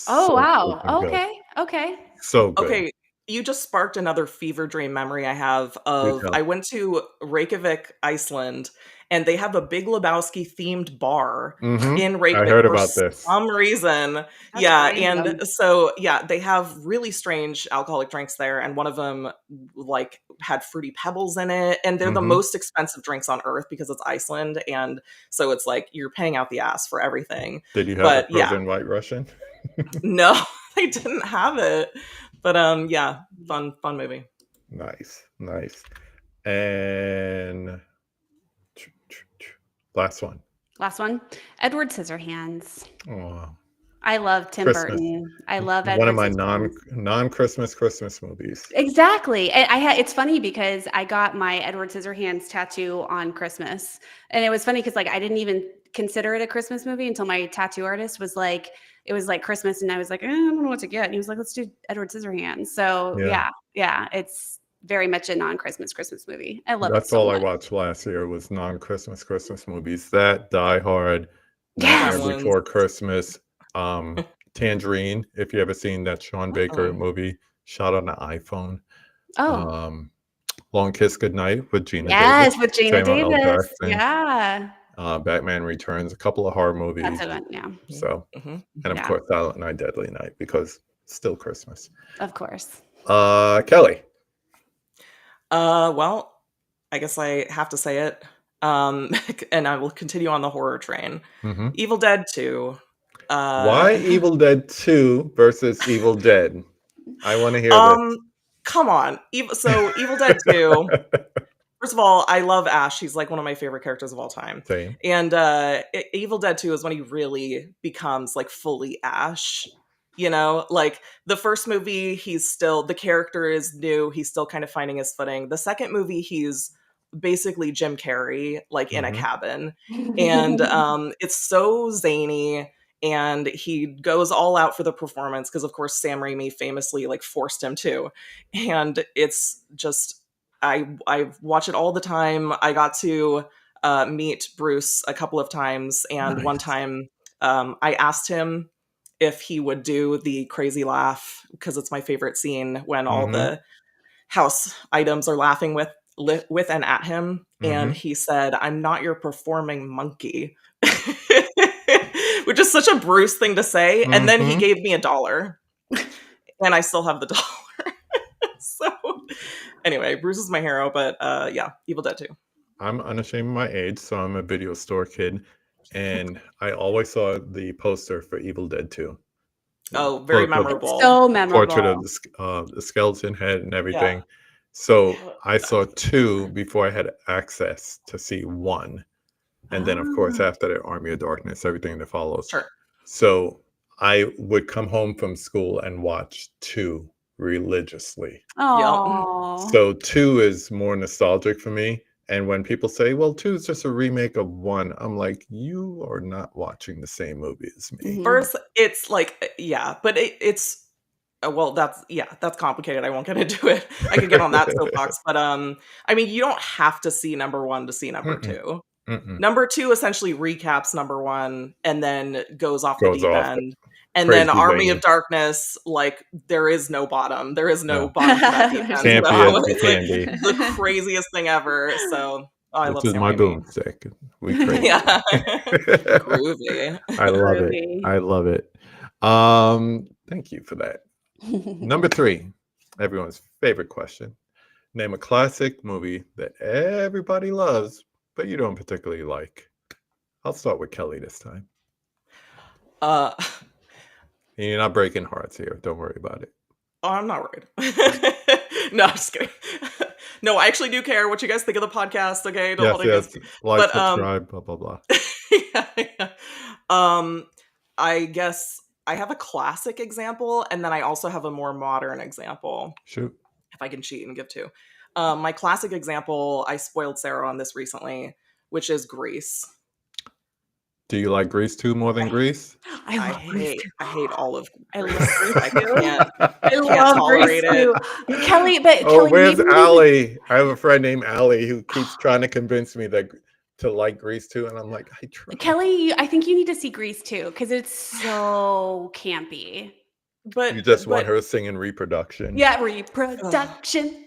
Oh, So wow. freaking good. Okay. Okay. So good. Okay, you just sparked another fever dream memory I have Do of tell. I went to Reykjavik, Iceland, and they have a Big Lebowski themed bar Mhm. in I Reykjavik heard for about this. some reason. That's Yeah, and random. so yeah, they have really strange alcoholic drinks there, and one of them like had fruity pebbles in it, and they're the Mhm. most expensive drinks on earth because it's Iceland, and so it's like you're paying out the ass for everything. Did you have a But yeah, frozen White Russian? no, they didn't have it. But yeah, fun movie. Nice, nice. And last one. Last one. Edward Scissorhands. Oh, I love Tim Christmas. Burton. I love One of Edward my Scissorhands. non-Christmas Christmas movies. Exactly. And it's funny because I got my Edward Scissorhands tattoo on Christmas. And it was funny because like I didn't even consider it a Christmas movie until my tattoo artist was like, it was like Christmas and I was like, I don't know what to get. And he was like, let's do Edward Scissorhands. So Yeah, yeah, it's very much a non-Christmas Christmas movie. I love it that's so all I much. watched last year was non-Christmas Christmas movies. That, Die Hard, Nightmare Yes. Gremlins. Before Christmas, Tangerine. If you ever seen that Sean Baker Uh-uh. movie, shot on an iPhone. Oh, Long Kiss Goodnight with Gina yes, Davis, with Gina Samuel L. Davis. Jackson, Yeah. Batman Returns, a couple of horror movies. That's a good one. Yeah. So, Mhm. and of Yeah, course, Silent Night, Deadly Night, because it's still Christmas. of course. Kelly. Well, I guess I have to say it. And I will continue on the horror train. Mhm. Evil Dead 2. Why Evil Dead 2 versus Evil Dead? I want to hear Come on. Evil Dead 2. this. First of all, I love Ash. He's like one of my favorite characters of all time. Same. And Evil Dead 2 is when he really becomes like fully Ash. You know, like the first movie, the character is new. He's still kind of finding his footing. The second movie, he's basically Jim Carrey, like in a Mhm. cabin. And it's so zany. And he goes all out for the performance because, of course, Sam Raimi famously like forced him to. And it's just, I watch it all the time. I got to meet Bruce a couple of times, and one Nice. time I asked him if he would do the crazy laugh because it's my favorite scene when all Mhm. the house items are laughing with and at him, and Mhm. he said, "I'm not your performing monkey," which is such a Bruce thing to say. And then he Mhm. gave me $1, and I still have the dollar. So anyway, Bruce is my hero, but yeah, Evil Dead 2. I'm unashamed of my age, so I'm a video store kid, and I always saw the poster for Evil Dead 2. Oh, very Portrait- memorable. So Portrait memorable. of the skeleton head and Yeah. everything. So I saw 2 before I had access to see 1. And then, of course, Ah. after that, Army of Darkness, everything that follows. Sure. So I would come home from school and watch 2 religiously. Oh. So 2 is more nostalgic for me. And when people say, well, 2 is just a remake of 1, I'm like, you are not watching the same movie as me. Mhm. First, it's like, yeah, but it's well, that's complicated. I won't get into it. I could get on that soapbox, but I mean, you don't have to see number 1 to see number Mm-mm. 2. Mm-mm. Number 2 essentially recaps number 1 and then goes off the Goes deep off. end. And then Crazy Army vein. of Darkness, like there is no bottom. There is no No. bottom to that deep end. Can't be So as it's it like can be. the craziest thing ever. So I love This is Sam my Raimi. boomstick. We crazy. Yeah. Groovy. I love it. Groovy. I love it. Thank you for that. Number 3, everyone's favorite question. Name a classic movie that everybody loves, but you don't particularly like. I'll start with Kelly this time. Oh, You're not breaking hearts here. Don't worry about it. I'm not worried. No, I'm just kidding. No, I actually do care what you guys think of the podcast. Okay, don't hold it Yes. against Like, But, subscribe, blah, blah, blah. yeah. I guess I have a classic example, and then I also have a more modern example, Shoot. if I can cheat and give two. My classic example, I spoiled Sarah on this recently, which is Grease. Do you like Grease 2 more than Grease? I hate all of I love Grease. Grease I too. can't. I love tolerate Grease it. too. Kelly, but Oh, Kelly, where's maybe Allie? I have a friend named Allie who keeps trying to convince me that to like Grease 2, and I'm like, I try. Kelly, I think you need to see Grease too because it's so campy. But You just want her singing reproduction. Yeah, reproduction.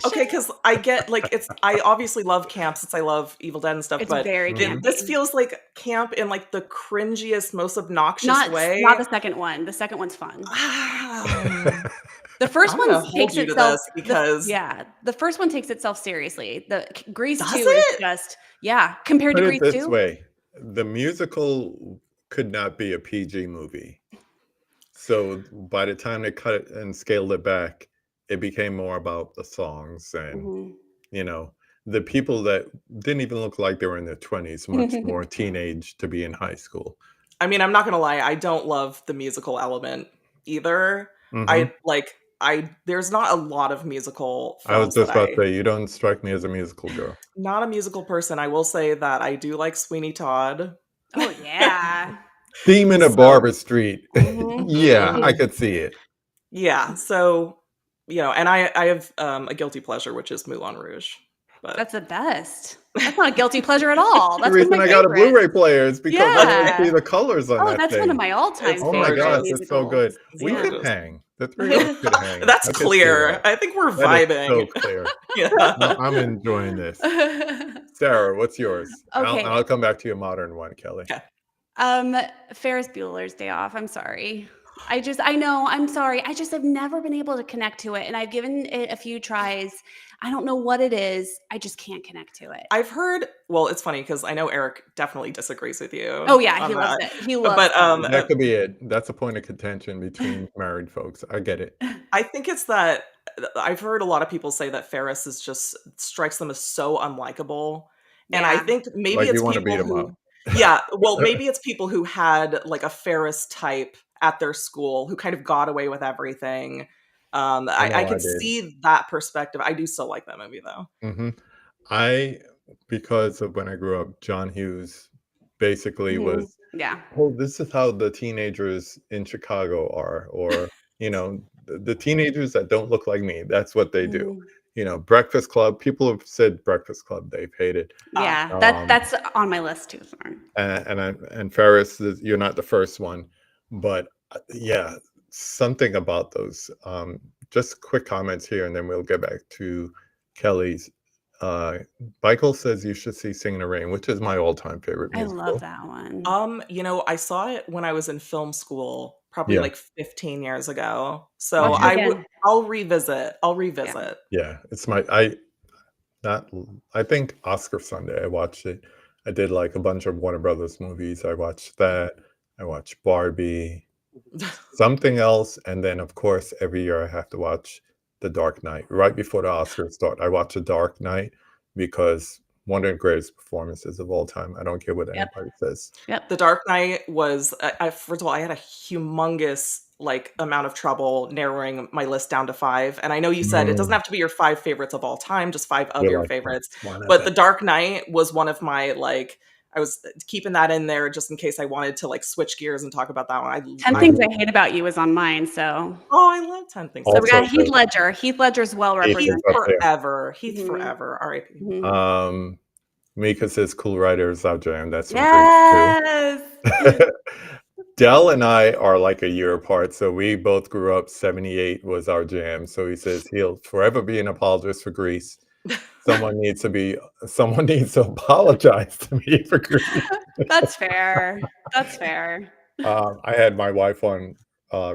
Okay, because I get like I obviously love camp since I love Evil Dead and stuff, It's but very campy. this feels like camp in like the cringiest, most obnoxious way. Not the second one. The second one's fun. The first I'm one gonna hold takes you to itself this because the first one takes itself seriously. The Grease Does 2 it? is just compared Put to it Grease this 2. way, the musical could not be a PG movie. So by the time they cut it and scaled it back, it became more about the songs and you know, the people that didn't even look like they were in their 20s, much more teenage to be in high school. I mean, I'm not gonna lie, I don't love the musical element either. There's not a lot of musical films. I was just about to say, you don't strike me as a musical girl. Not a musical person. I will say that I do like Sweeney Todd. Oh yeah. Demon of Barber Street. Yeah, Mhm. I could see it. Yeah, so and I have a guilty pleasure, which is Moulin Rouge. But That's the best. That's not a guilty pleasure at all. That's the reason one of my I got a favorites. Blu-ray player is because I want Yeah. to see the colors on Oh, that that's thing. one of my all-time It's Oh my favorite gosh, musicals. it's so good. We Yeah. could hang. The three of us could hang. That's I could see clear. that. I think we're That is vibing. so clear. Yeah. No, I'm enjoying this. Sarah, what's yours? Okay. I'll come back to your modern one, Kelly. Okay. Ferris Bueller's Day Off. I'm sorry. I know, I'm sorry. I just have never been able to connect to it. And I've given it a few tries. I don't know what it is. I just can't connect to it. I've heard, well, it's funny because I know Eric definitely disagrees with you. Oh yeah, on he loves that. it. He loves But it. That could be it. That's a point of contention between married folks. I get it. I think it's that I've heard a lot of people say that Ferris is just strikes them as so unlikable. And I Yeah. think maybe Like it's you want to beat people him who, up. yeah, well, maybe it's people who had like a Ferris type at their school who kind of got away with everything. I could did. see that perspective. I do still like that movie though. Because of when I grew up, John Hughes basically was, Yeah. oh, this is how the teenagers in Chicago are, or the teenagers that don't look like me. That's what they do. Breakfast Club. People have said Breakfast Club they've hated. Yeah. That's on my list too. Sorry. And Ferris, you're not the first one, but yeah, something about those. Just quick comments here, and then we'll get back to Kelly's. Michael says you should see Sing in the Rain, which is my all-time favorite musical. I love that one. I saw it when I was in film school, probably like 15 years ago. So Watch it again. I'll revisit. Yeah, it's I think Oscar Sunday I watched it. I did like a bunch of Warner Brothers movies. I watched that. I watched Barbie, something else, and then of course every year I have to watch The Dark Knight. Right before the Oscars start, I watch The Dark Knight because one of the greatest performances of all time. I don't care what anybody says. Yep. The Dark Knight was, first of all, I had a humongous amount of trouble narrowing my list down to 5. And I know you said it doesn't have to be your 5 favorites of all time, just 5 of your favorites. But The Dark Knight was one of my I was keeping that in there just in case I wanted to switch gears and talk about that one. 10 Things I Hate About You was on mine, so. Oh, I love 10 Things. So we got Heath Ledger. Heath Ledger's well represented. Heath forever. R.I.P. Mika says Cool Riders our jam. That's from Grease Yes. too. Dell and I are like a year apart, so we both grew up. 78 was our jam. So he says he'll forever be an apologist for Grease. Someone needs to apologize to me for Grease. That's fair. That's fair. I had my wife on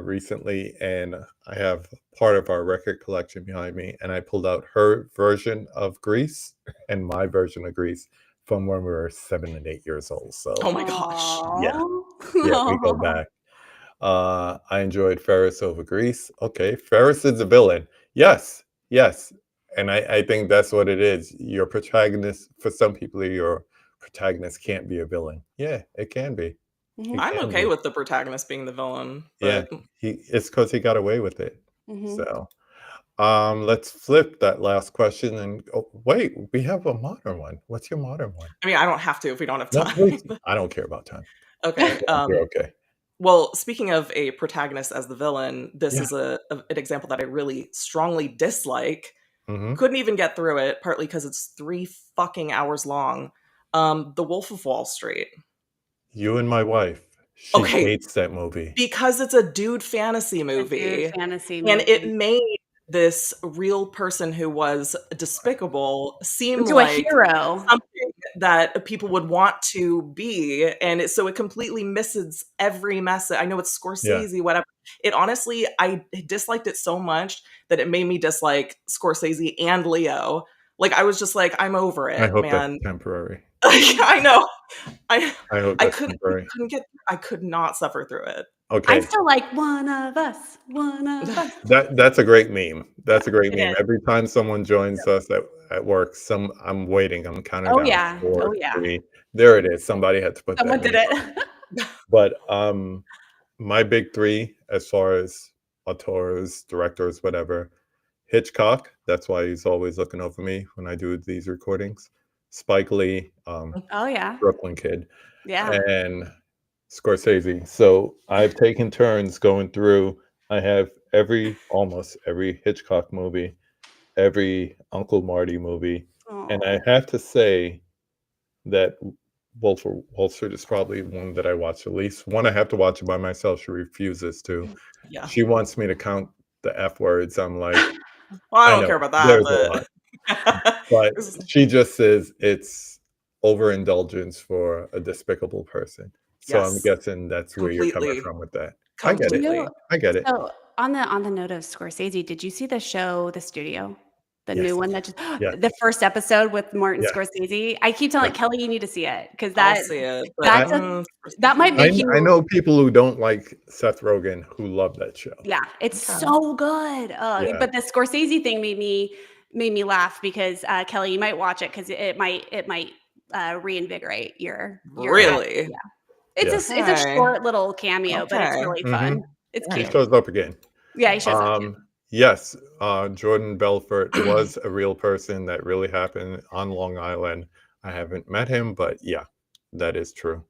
recently, and I have part of our record collection behind me, and I pulled out her version of Grease and my version of Grease from when we were 7 and 8 years old. So Oh my gosh. yeah, Aw. we go back. I enjoyed Ferris over Grease. Okay, Ferris is a villain. Yes, yes. And I think that's what it is. Your protagonist, for some people, your protagonist can't be a villain. Yeah, it can be. Mhm. It I'm can okay be. with the protagonist being the villain, Yeah, but it's because he got away with it. Mhm. So, let's flip that last question and wait, we have a modern one. What's your modern one? I mean, I don't have to if we don't have No, time. please. I don't care about time. Okay. You're okay. Well, speaking of a protagonist as the villain, this Yeah. is an example that I really strongly dislike. hmm Couldn't even get through it, partly because it's 3 fucking hours long. The Wolf of Wall Street. You and my wife. She Okay, hates that movie. because it's a dude fantasy A movie. dude fantasy And it movie. made this real person who was despicable seem Into a like hero. something that people would want to be, and so it completely misses every message. I know it's Yeah, Scorsese, whatever. It honestly, I disliked it so much that it made me dislike Scorsese and Leo. Like I was just like, I'm over I it, hope that's man. temporary. I know. I I hope I that's couldn't temporary. I could not suffer through it. I Okay, still like one of us. One of us. that's a great meme. That's a great It meme. is. Every time someone joins us at work, I'm waiting. I'm counting Oh down yeah. 4, Oh yeah. 3. There it is. Somebody had to put that Someone meme did up. it. But my big 3 as far as auteurs, directors, whatever. Hitchcock. That's why he's always looking over me when I do these recordings. Spike Lee, Oh yeah. Brooklyn Kid, Yeah. and Scorsese. So I've taken turns going through. I have almost every Hitchcock movie, every Uncle Marty movie, and I Oh. have to say that Wolf of Wall Street is probably one that I watch the least. One, I have to watch it by myself. She refuses to. Yeah. She wants me to count the F words. I'm like, Well, I I don't know care about that, there's a lot, but but this is- she just says it's overindulgence for a despicable person. So I'm yes, guessing that's where you're coming completely, from with that. I get Do it. you completely. I get it. so on the note of Scorsese, did you see the show The Studio? The Yes. new one that just Yes. the first episode with Martin Yes. Scorsese? I keep telling Yes. Kelly you need to see it because I'll see it, but that's that might make I you know people who don't like Seth Rogen who love that show. yeah, it's Okay. so good. Yeah. But the Scorsese thing made me laugh because Kelly, you might watch it because it might reinvigorate your Really? yeah. It's a Okay. short little cameo, but it's Okay. really Mhm. fun. It's Alright. He cute. shows up again. Yeah, he shows up. Yeah. Yes, Jordan Belfort was a real person that really happened on Long Island. I haven't met him, but yeah, that is true.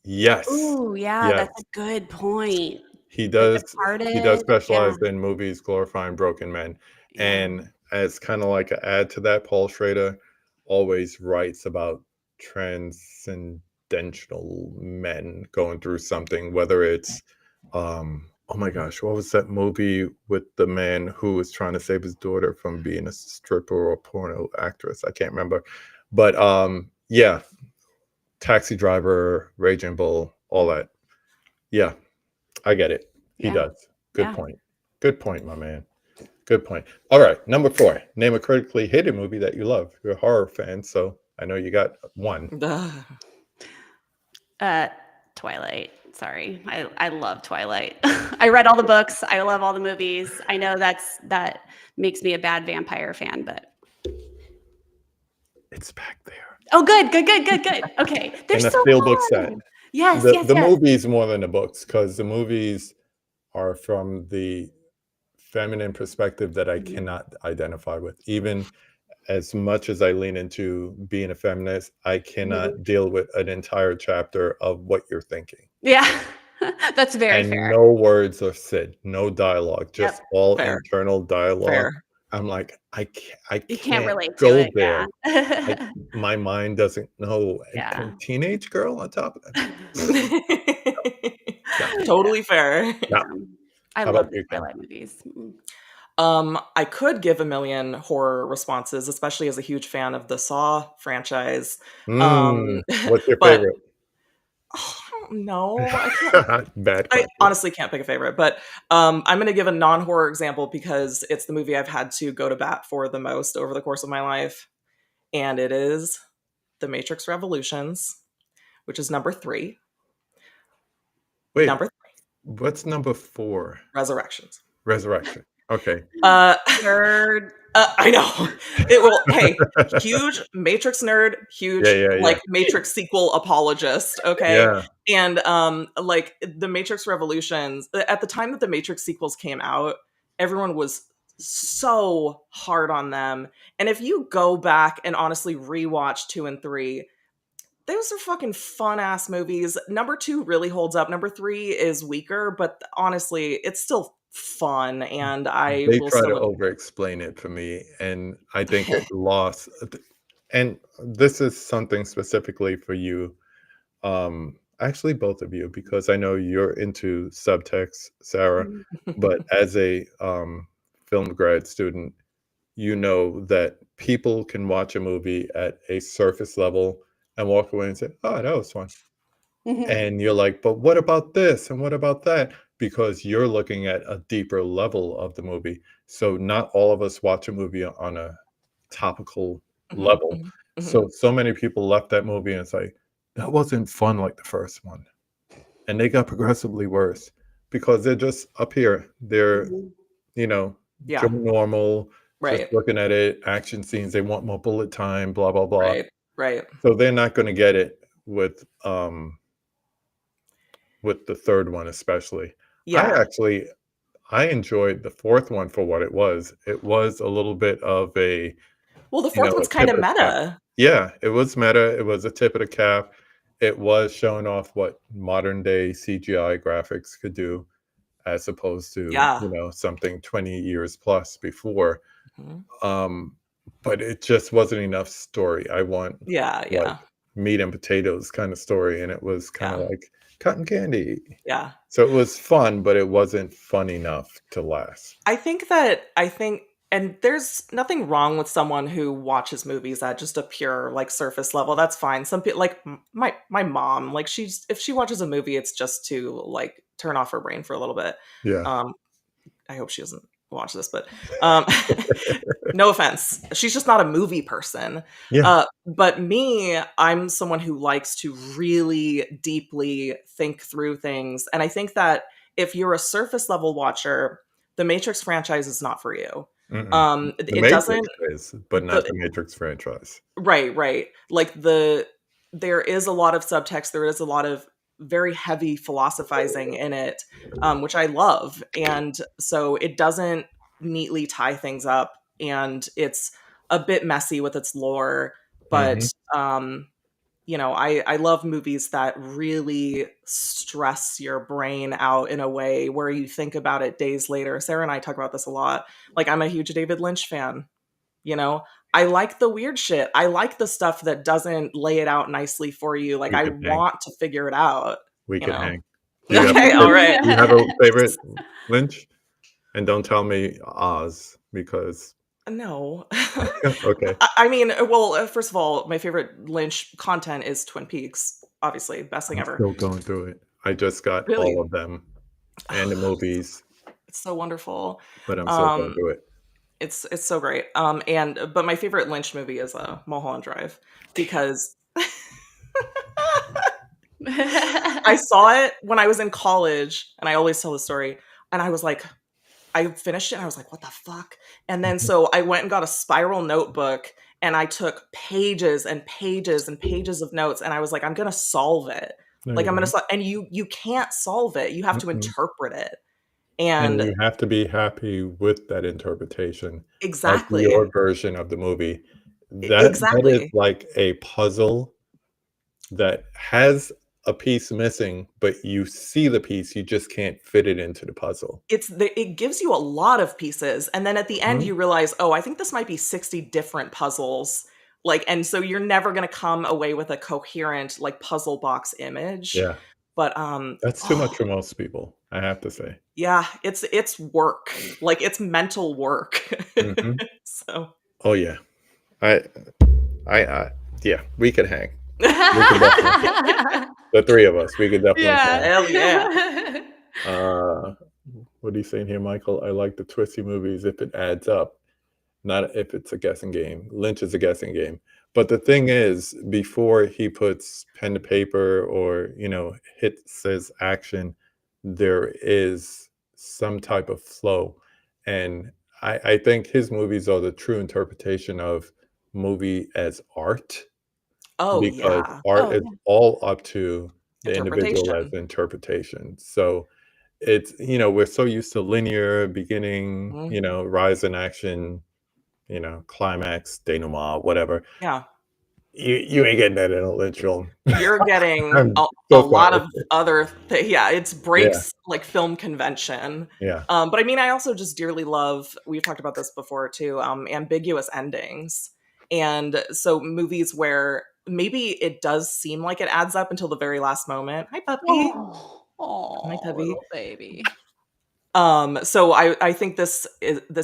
Yes. Ooh, yeah, Yes. that's a good point. He The does Departed, specialize yeah. in movies glorifying broken men. Yeah. And as kind of like an add to that, Paul Schrader always writes about transcendental men going through something, whether it's oh my gosh, what was that movie with the man who was trying to save his daughter from being a stripper or a porno actress? I can't remember. But yeah, Taxi Driver, Raging Bull, all that. Yeah, I get it. He Yeah. does. Good Yeah. point. Good point, my man. Good point. All right, number 4. Name a critically hated movie that you love. You're a horror fan, so I know you got one. Twilight. Sorry. I love Twilight. I read all the books. I love all the movies. I know that makes me a bad vampire fan, but It's back there. oh good. Okay. They're In a so steelbook fun. set. Yes, The yes. movies more than the books, because the movies are from the feminine perspective that I Mhm. cannot identify with. Even as much as I lean into being a feminist, I cannot deal with an entire chapter of what you're thinking. Yeah. That's very And fair. no words are said, no dialogue, just all Fair. internal dialogue. Fair. I'm like, I You can't can't relate to go it, there. yeah. My mind doesn't know. Yeah. And teenage girl on top of that? No, Totally fair. no. I How about love the you, Ken? Twilight movies. I could give a million horror responses, especially as a huge fan of the Saw franchise. What's your But favorite? no, I can't. Bad I question. honestly can't pick a favorite, but I'm going to give a non-horror example because it's the movie I've had to go to bat for the most over the course of my life, and it is The Matrix Revolutions, which is number 3. Wait, Number 3, what's number 4? Resurrections. Resurrection. Okay. Uh, Nerd. I know. It will. Hey, huge Matrix nerd, huge Yeah. like Matrix sequel apologist. Okay, Yeah. and like the Matrix Revolutions. At the time that the Matrix sequels came out, everyone was so hard on them. And if you go back and honestly rewatch 2 and 3, those are fucking fun ass movies. Number 2 really holds up. Number 3 is weaker, but honestly, it's still fun, and I They will try to still. over-explain it for me, and I think it lost. And this is something specifically for you, actually both of you, because I know you're into subtext, Sarah, but as a film grad student, you know that people can watch a movie at a surface level and walk away and say, "Oh, that was fun." And you're like, "But what about this? And what about that?" Because you're looking at a deeper level of the movie. So not all of us watch a movie on a topical Mhm, level. mhm, mhm. So many people left that movie and say, "That wasn't fun like the first one." And they got progressively worse because they're just up here. They're, you know, Joe Yeah, Normal, just right, looking at it, action scenes, they want more bullet time, blah, blah, blah. right, right. So they're not gonna get it with the third one especially. I Yeah. actually I enjoyed the fourth one for what it was. It was a little bit of a, Well, the you fourth know, a one's tip kind of of the cap. meta. Yeah, it was meta. It was a tip of the cap. It was showing off what modern day CGI graphics could do as opposed to, Yeah. something 20 years plus before. Mhm. Um, but it just wasn't enough story. I want Yeah, like yeah, meat and potatoes kind of story, and it was kind of yeah, like cotton candy. yeah. So it was fun, but it wasn't fun enough to last. I think and there's nothing wrong with someone who watches movies at just a pure like surface level. That's fine. Some people like my mom, like she's if she watches a movie it's just to like turn off her brain for a little bit. Yeah. Um I hope she doesn't watch this, but um no offense. She's just not a movie person. Yeah. But me, I'm someone who likes to really deeply think through things. And I think that if you're a surface level watcher, the Matrix franchise is not for you. Mm-mm. The It doesn't Matrix is, but not the the Matrix franchise. right. Like there is a lot of subtext, there is a lot of very heavy philosophizing in it, which I love. And so it doesn't neatly tie things up, and it's a bit messy with its lore, but Mhm. I love movies that really stress your brain out in a way where you think about it days later. Sarah and I talk about this a lot. Like, I'm a huge David Lynch fan. You know, I like the weird shit. I like the stuff that doesn't lay it out nicely for you. Like, We I could hang. want to figure it out, We you could know? hang. Do you have a Okay, all favorite right. do you have a favorite Lynch? And don't tell me Oz because No. okay. I mean, well, first of all, my favorite Lynch content is Twin Peaks. Obviously, best thing I'm ever. still going through it. I just got Really, all of them and the movies, it's so wonderful. but I'm still going Um, through it. it's so great. But my favorite Lynch movie is Mulholland Drive because I saw it when I was in college, and I always tell the story. And I was like, I finished it, and I was like, what the fuck? And then Mhm. so I went and got a spiral notebook, and I took pages and pages and pages of notes, and I was like, I'm gonna solve it. No, Like you I'm gonna don't. solve, and you can't solve it. You have to Mm-mm. interpret it. And And you have to be happy with that interpretation of exactly, your version of the movie. That is exactly. like a puzzle that has a piece missing, but you see the piece, you just can't fit it into the puzzle. It gives you a lot of pieces, and then at the end Mhm. you realize, oh, I think this might be 60 different puzzles. Like, and so you're never gonna come away with a coherent like puzzle box image. Yeah, But that's too much for most people, I have to say. yeah, it's work. Like it's mental work. Mhm. So Oh, yeah. I yeah, we could hang. We could definitely the 3 of us, we could definitely hang. hell yeah. What are you saying here, Michael? I like the twisty movies if it adds up, not if it's a guessing game. Lynch is a guessing game. But the thing is, before he puts pen to paper or, hits his action, there is some type of flow. And I think his movies are the true interpretation of movie as art, Oh because yeah. art Oh, is all up to the individual as Interpretation. interpretation. So it's, we're so used to linear beginning, Mhm. rise in action, climax, denouement, whatever. Yeah. You ain't getting that in a Lynch film. You're getting I'm a so lot sorry. of other yeah, it Yeah, breaks like film convention. yeah. But I mean, I also just dearly love, we've talked about this before too, ambiguous endings. And so movies where maybe it does seem like it adds up until the very last moment. Hi puppy. Hi puppy. little baby. So I think this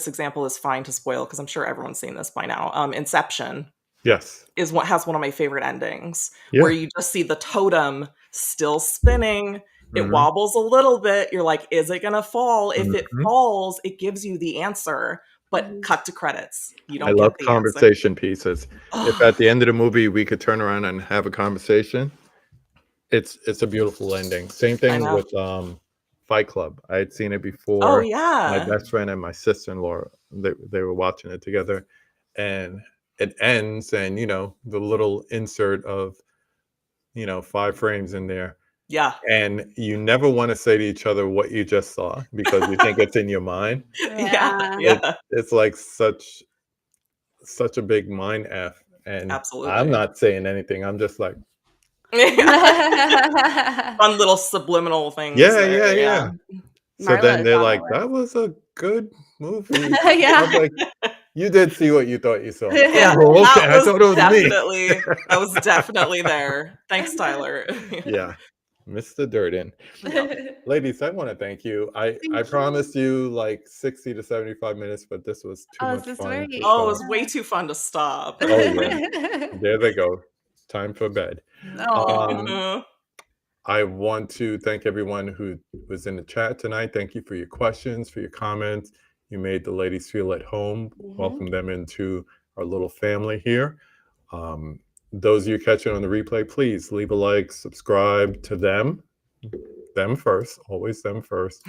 example is fine to spoil because I'm sure everyone's seen this by now. Inception Yes. is what has one of my favorite endings, where Yeah. you just see the totem still spinning. It Mhm, wobbles a little bit. You're like, is it gonna fall? If it mhm. falls, it gives you the answer, but Mhm. cut to credits. You I don't love get the answer. conversation pieces. If Oh, at the end of the movie we could turn around and have a conversation, it's a beautiful ending. Same I thing know. with Fight Club. I had seen it Oh before. My yeah. best friend and my sister-in-law, they were watching it together, and it ends, and the little insert of 5 frames in there, Yeah. and you never want to say to each other what you just saw because you think it's in your mind. Yeah. Yeah. Yeah. It's like such a big mind f, and I'm Absolutely. not saying anything. I'm just like, Yeah. Fun little subliminal things yeah, yeah, there. Yeah. yeah. So Marla then is they're on like, the that was a good movie. list. I was Yeah. like, you did see what you thought you saw. Yeah, Oh, okay. that I was thought it was me. definitely there. Thanks, Tyler. Yeah, Mr. Durden. Yep. Ladies, I want to thank you. I Thank you. promised you like 60 to 75 minutes, but this was too Oh, much this is fun to great. Oh, it stop. was way too fun to stop. Oh yeah, Yeah. there they go. Time for bed. Aw. Um, I want to thank everyone who was in the chat tonight. Thank you for your questions, for your comments. You made the ladies feel at home. Mhm. Welcome them into our little family here. Um, those of you catching on the replay, please leave a like, subscribe to them. Them first, always them first.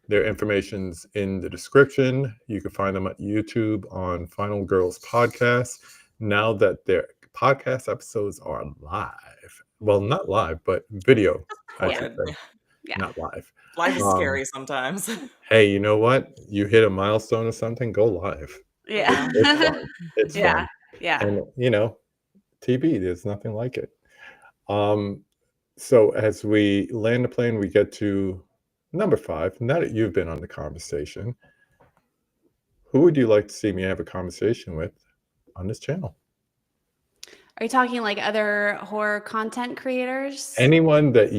Their information's in the description. You can find them at YouTube on Final Girls Podcast. Now that their podcast episodes are live, well, not live, but video, I We're should good. say, Yeah. not live. Life is Um, scary sometimes. hey, you know what? You hit a milestone or something, go live. Yeah. It's fun. It's Yeah. fun. Yeah. And, TV, there's nothing like it. So as we land the plane, we get to number 5. Now that you've been on the conversation, who would you like to see me have a conversation with on this channel? Are you talking like other horror content creators? Anyone that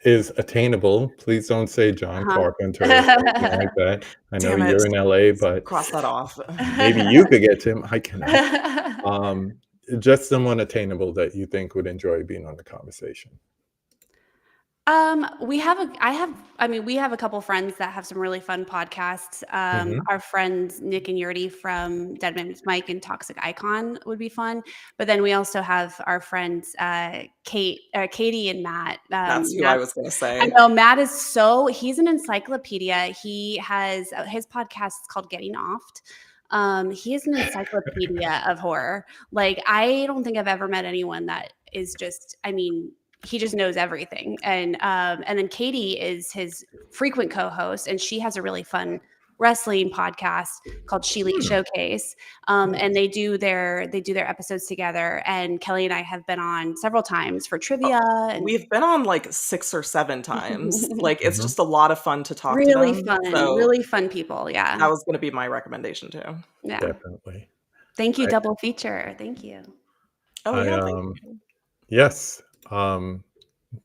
is attainable. Please don't say John Carpenter or anything like that. I know Damn it. you're in LA, but Cross that off. maybe you could get to him. I cannot. Just someone attainable that you think would enjoy being on the conversation. We have we have a couple friends that have some really fun podcasts. Mhm. Our friends Nick and Yurdi from Dead Man's Mike and Toxic Icon would be fun. But then we also have our friends Katie and Matt. That's who I was going to I say. know Matt is he's an encyclopedia. He has his podcast is called Getting Offed. He is an encyclopedia of horror. Like, I don't think I've ever met anyone that is just, he just knows everything. And then Katie is his frequent co-host, and she has a really fun wrestling podcast called She Elite Hmm. Showcase, and they do their episodes together. And Kelly and I have been on several times for trivia. And We've been on like 6 or 7 times. Like, it's Mhm. just a lot of fun to talk to really them. fun, So really fun people. that Yeah, was going to be my recommendation too. yeah. Definitely. Thank you, I double feature. Thank you. Oh I, yeah, thank you. yes,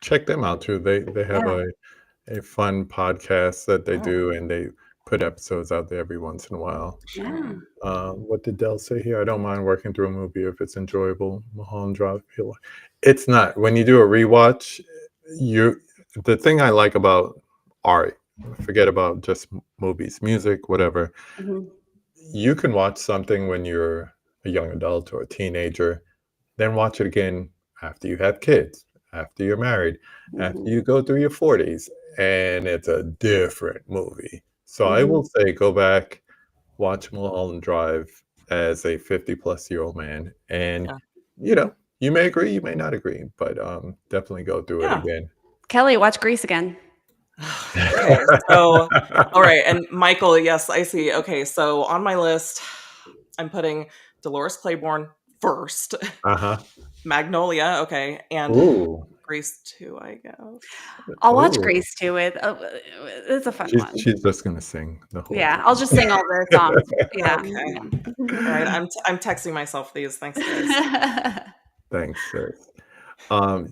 check them out too. They have Yeah. a fun podcast that they Yeah. do, and they put episodes out there every once in a while. Yeah. What did Dell say here? I don't mind working through a movie if it's enjoyable. Mulholland Drive. It's not. When you do a rewatch, the thing I like about art, forget about just movies, music, whatever. Mhm. You can watch something when you're a young adult or a teenager, then watch it again after you have kids, after you're married, after Mhm. you go through your 40s, and it's a different movie. So I Mhm. will say go back, watch Mulholland Drive as a 50-plus-year-old man, and, Yeah. you may agree, you may not agree, but, definitely go through it Yeah. again. Kelly, watch Grease again. Okay, so all right, and Michael, yes, I see. Okay, so on my list, I'm putting Dolores Claiborne first, Uh-huh. Magnolia, okay, and Ooh. Grease 2, I guess. I'll watch Ooh. Grease too. With it's a fun She's one. she's just gonna sing the whole Yeah, time. I'll just sing all the songs. Yeah. Okay. All right, I'm texting myself these. Thanks, guys. Yeah. Thanks, sis.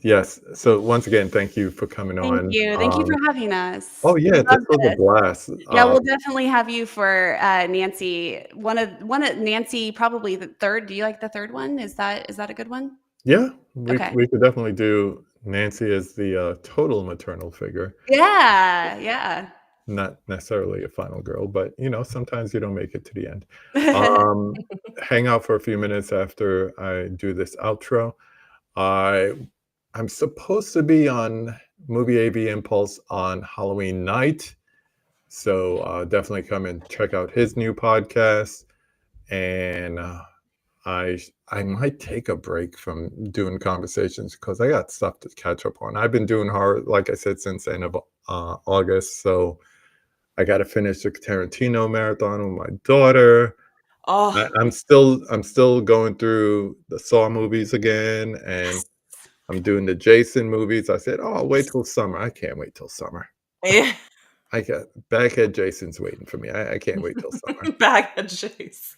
Yes, so once again, thank you for coming Thank on. you. Thank you for having us. Oh, We yeah, this love was a this. blast. Yeah, we'll definitely have you for Nancy. One of Nancy, probably the third. Do you like the third one? Is that a good one? Yeah, we Okay. we could definitely do Nancy as the, total maternal figure, Yeah, yeah. not necessarily a final girl, but, sometimes you don't make it to the end. Hang out for a few minutes after I do this outro. I I'm supposed to be on Movie AV Impulse on Halloween night, so, definitely come and check out his new podcast, and, I might take a break from doing conversations because I got stuff to catch up on. I've been doing horror, like I said, since the end of August. So I got to finish the Tarantino marathon with my daughter. Oh, I'm still going through the Saw movies again, and yes. I'm doing the Jason movies. I said, "Oh, I'll wait till summer." I can't wait till summer. Eh, I got Baghead Jason's waiting for me. I can't wait till summer. Baghead Chase.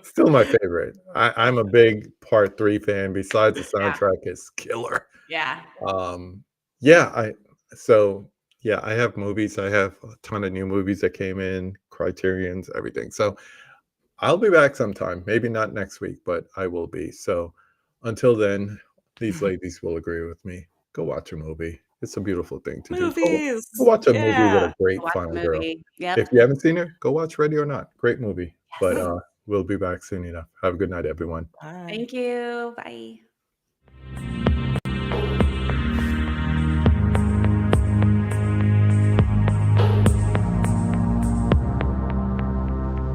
Still my favorite. I'm a big Part 3 fan. Besides the Yeah, soundtrack is killer. yeah. Um, yeah, I have movies. I have a ton of new movies that came in, Criterion's, everything. So I'll be back sometime. Maybe not next week, but I will be. So until then, these ladies will agree with me. Go watch a movie. It's a beautiful thing to do. Movies. Go watch a movie with Yeah. a great Watch the final girl. movie. Yep. If you haven't seen it, go watch Ready or Not. Great movie. But Yes. we'll be back soon enough. Have a good night, everyone. Bye. Thank you. Bye.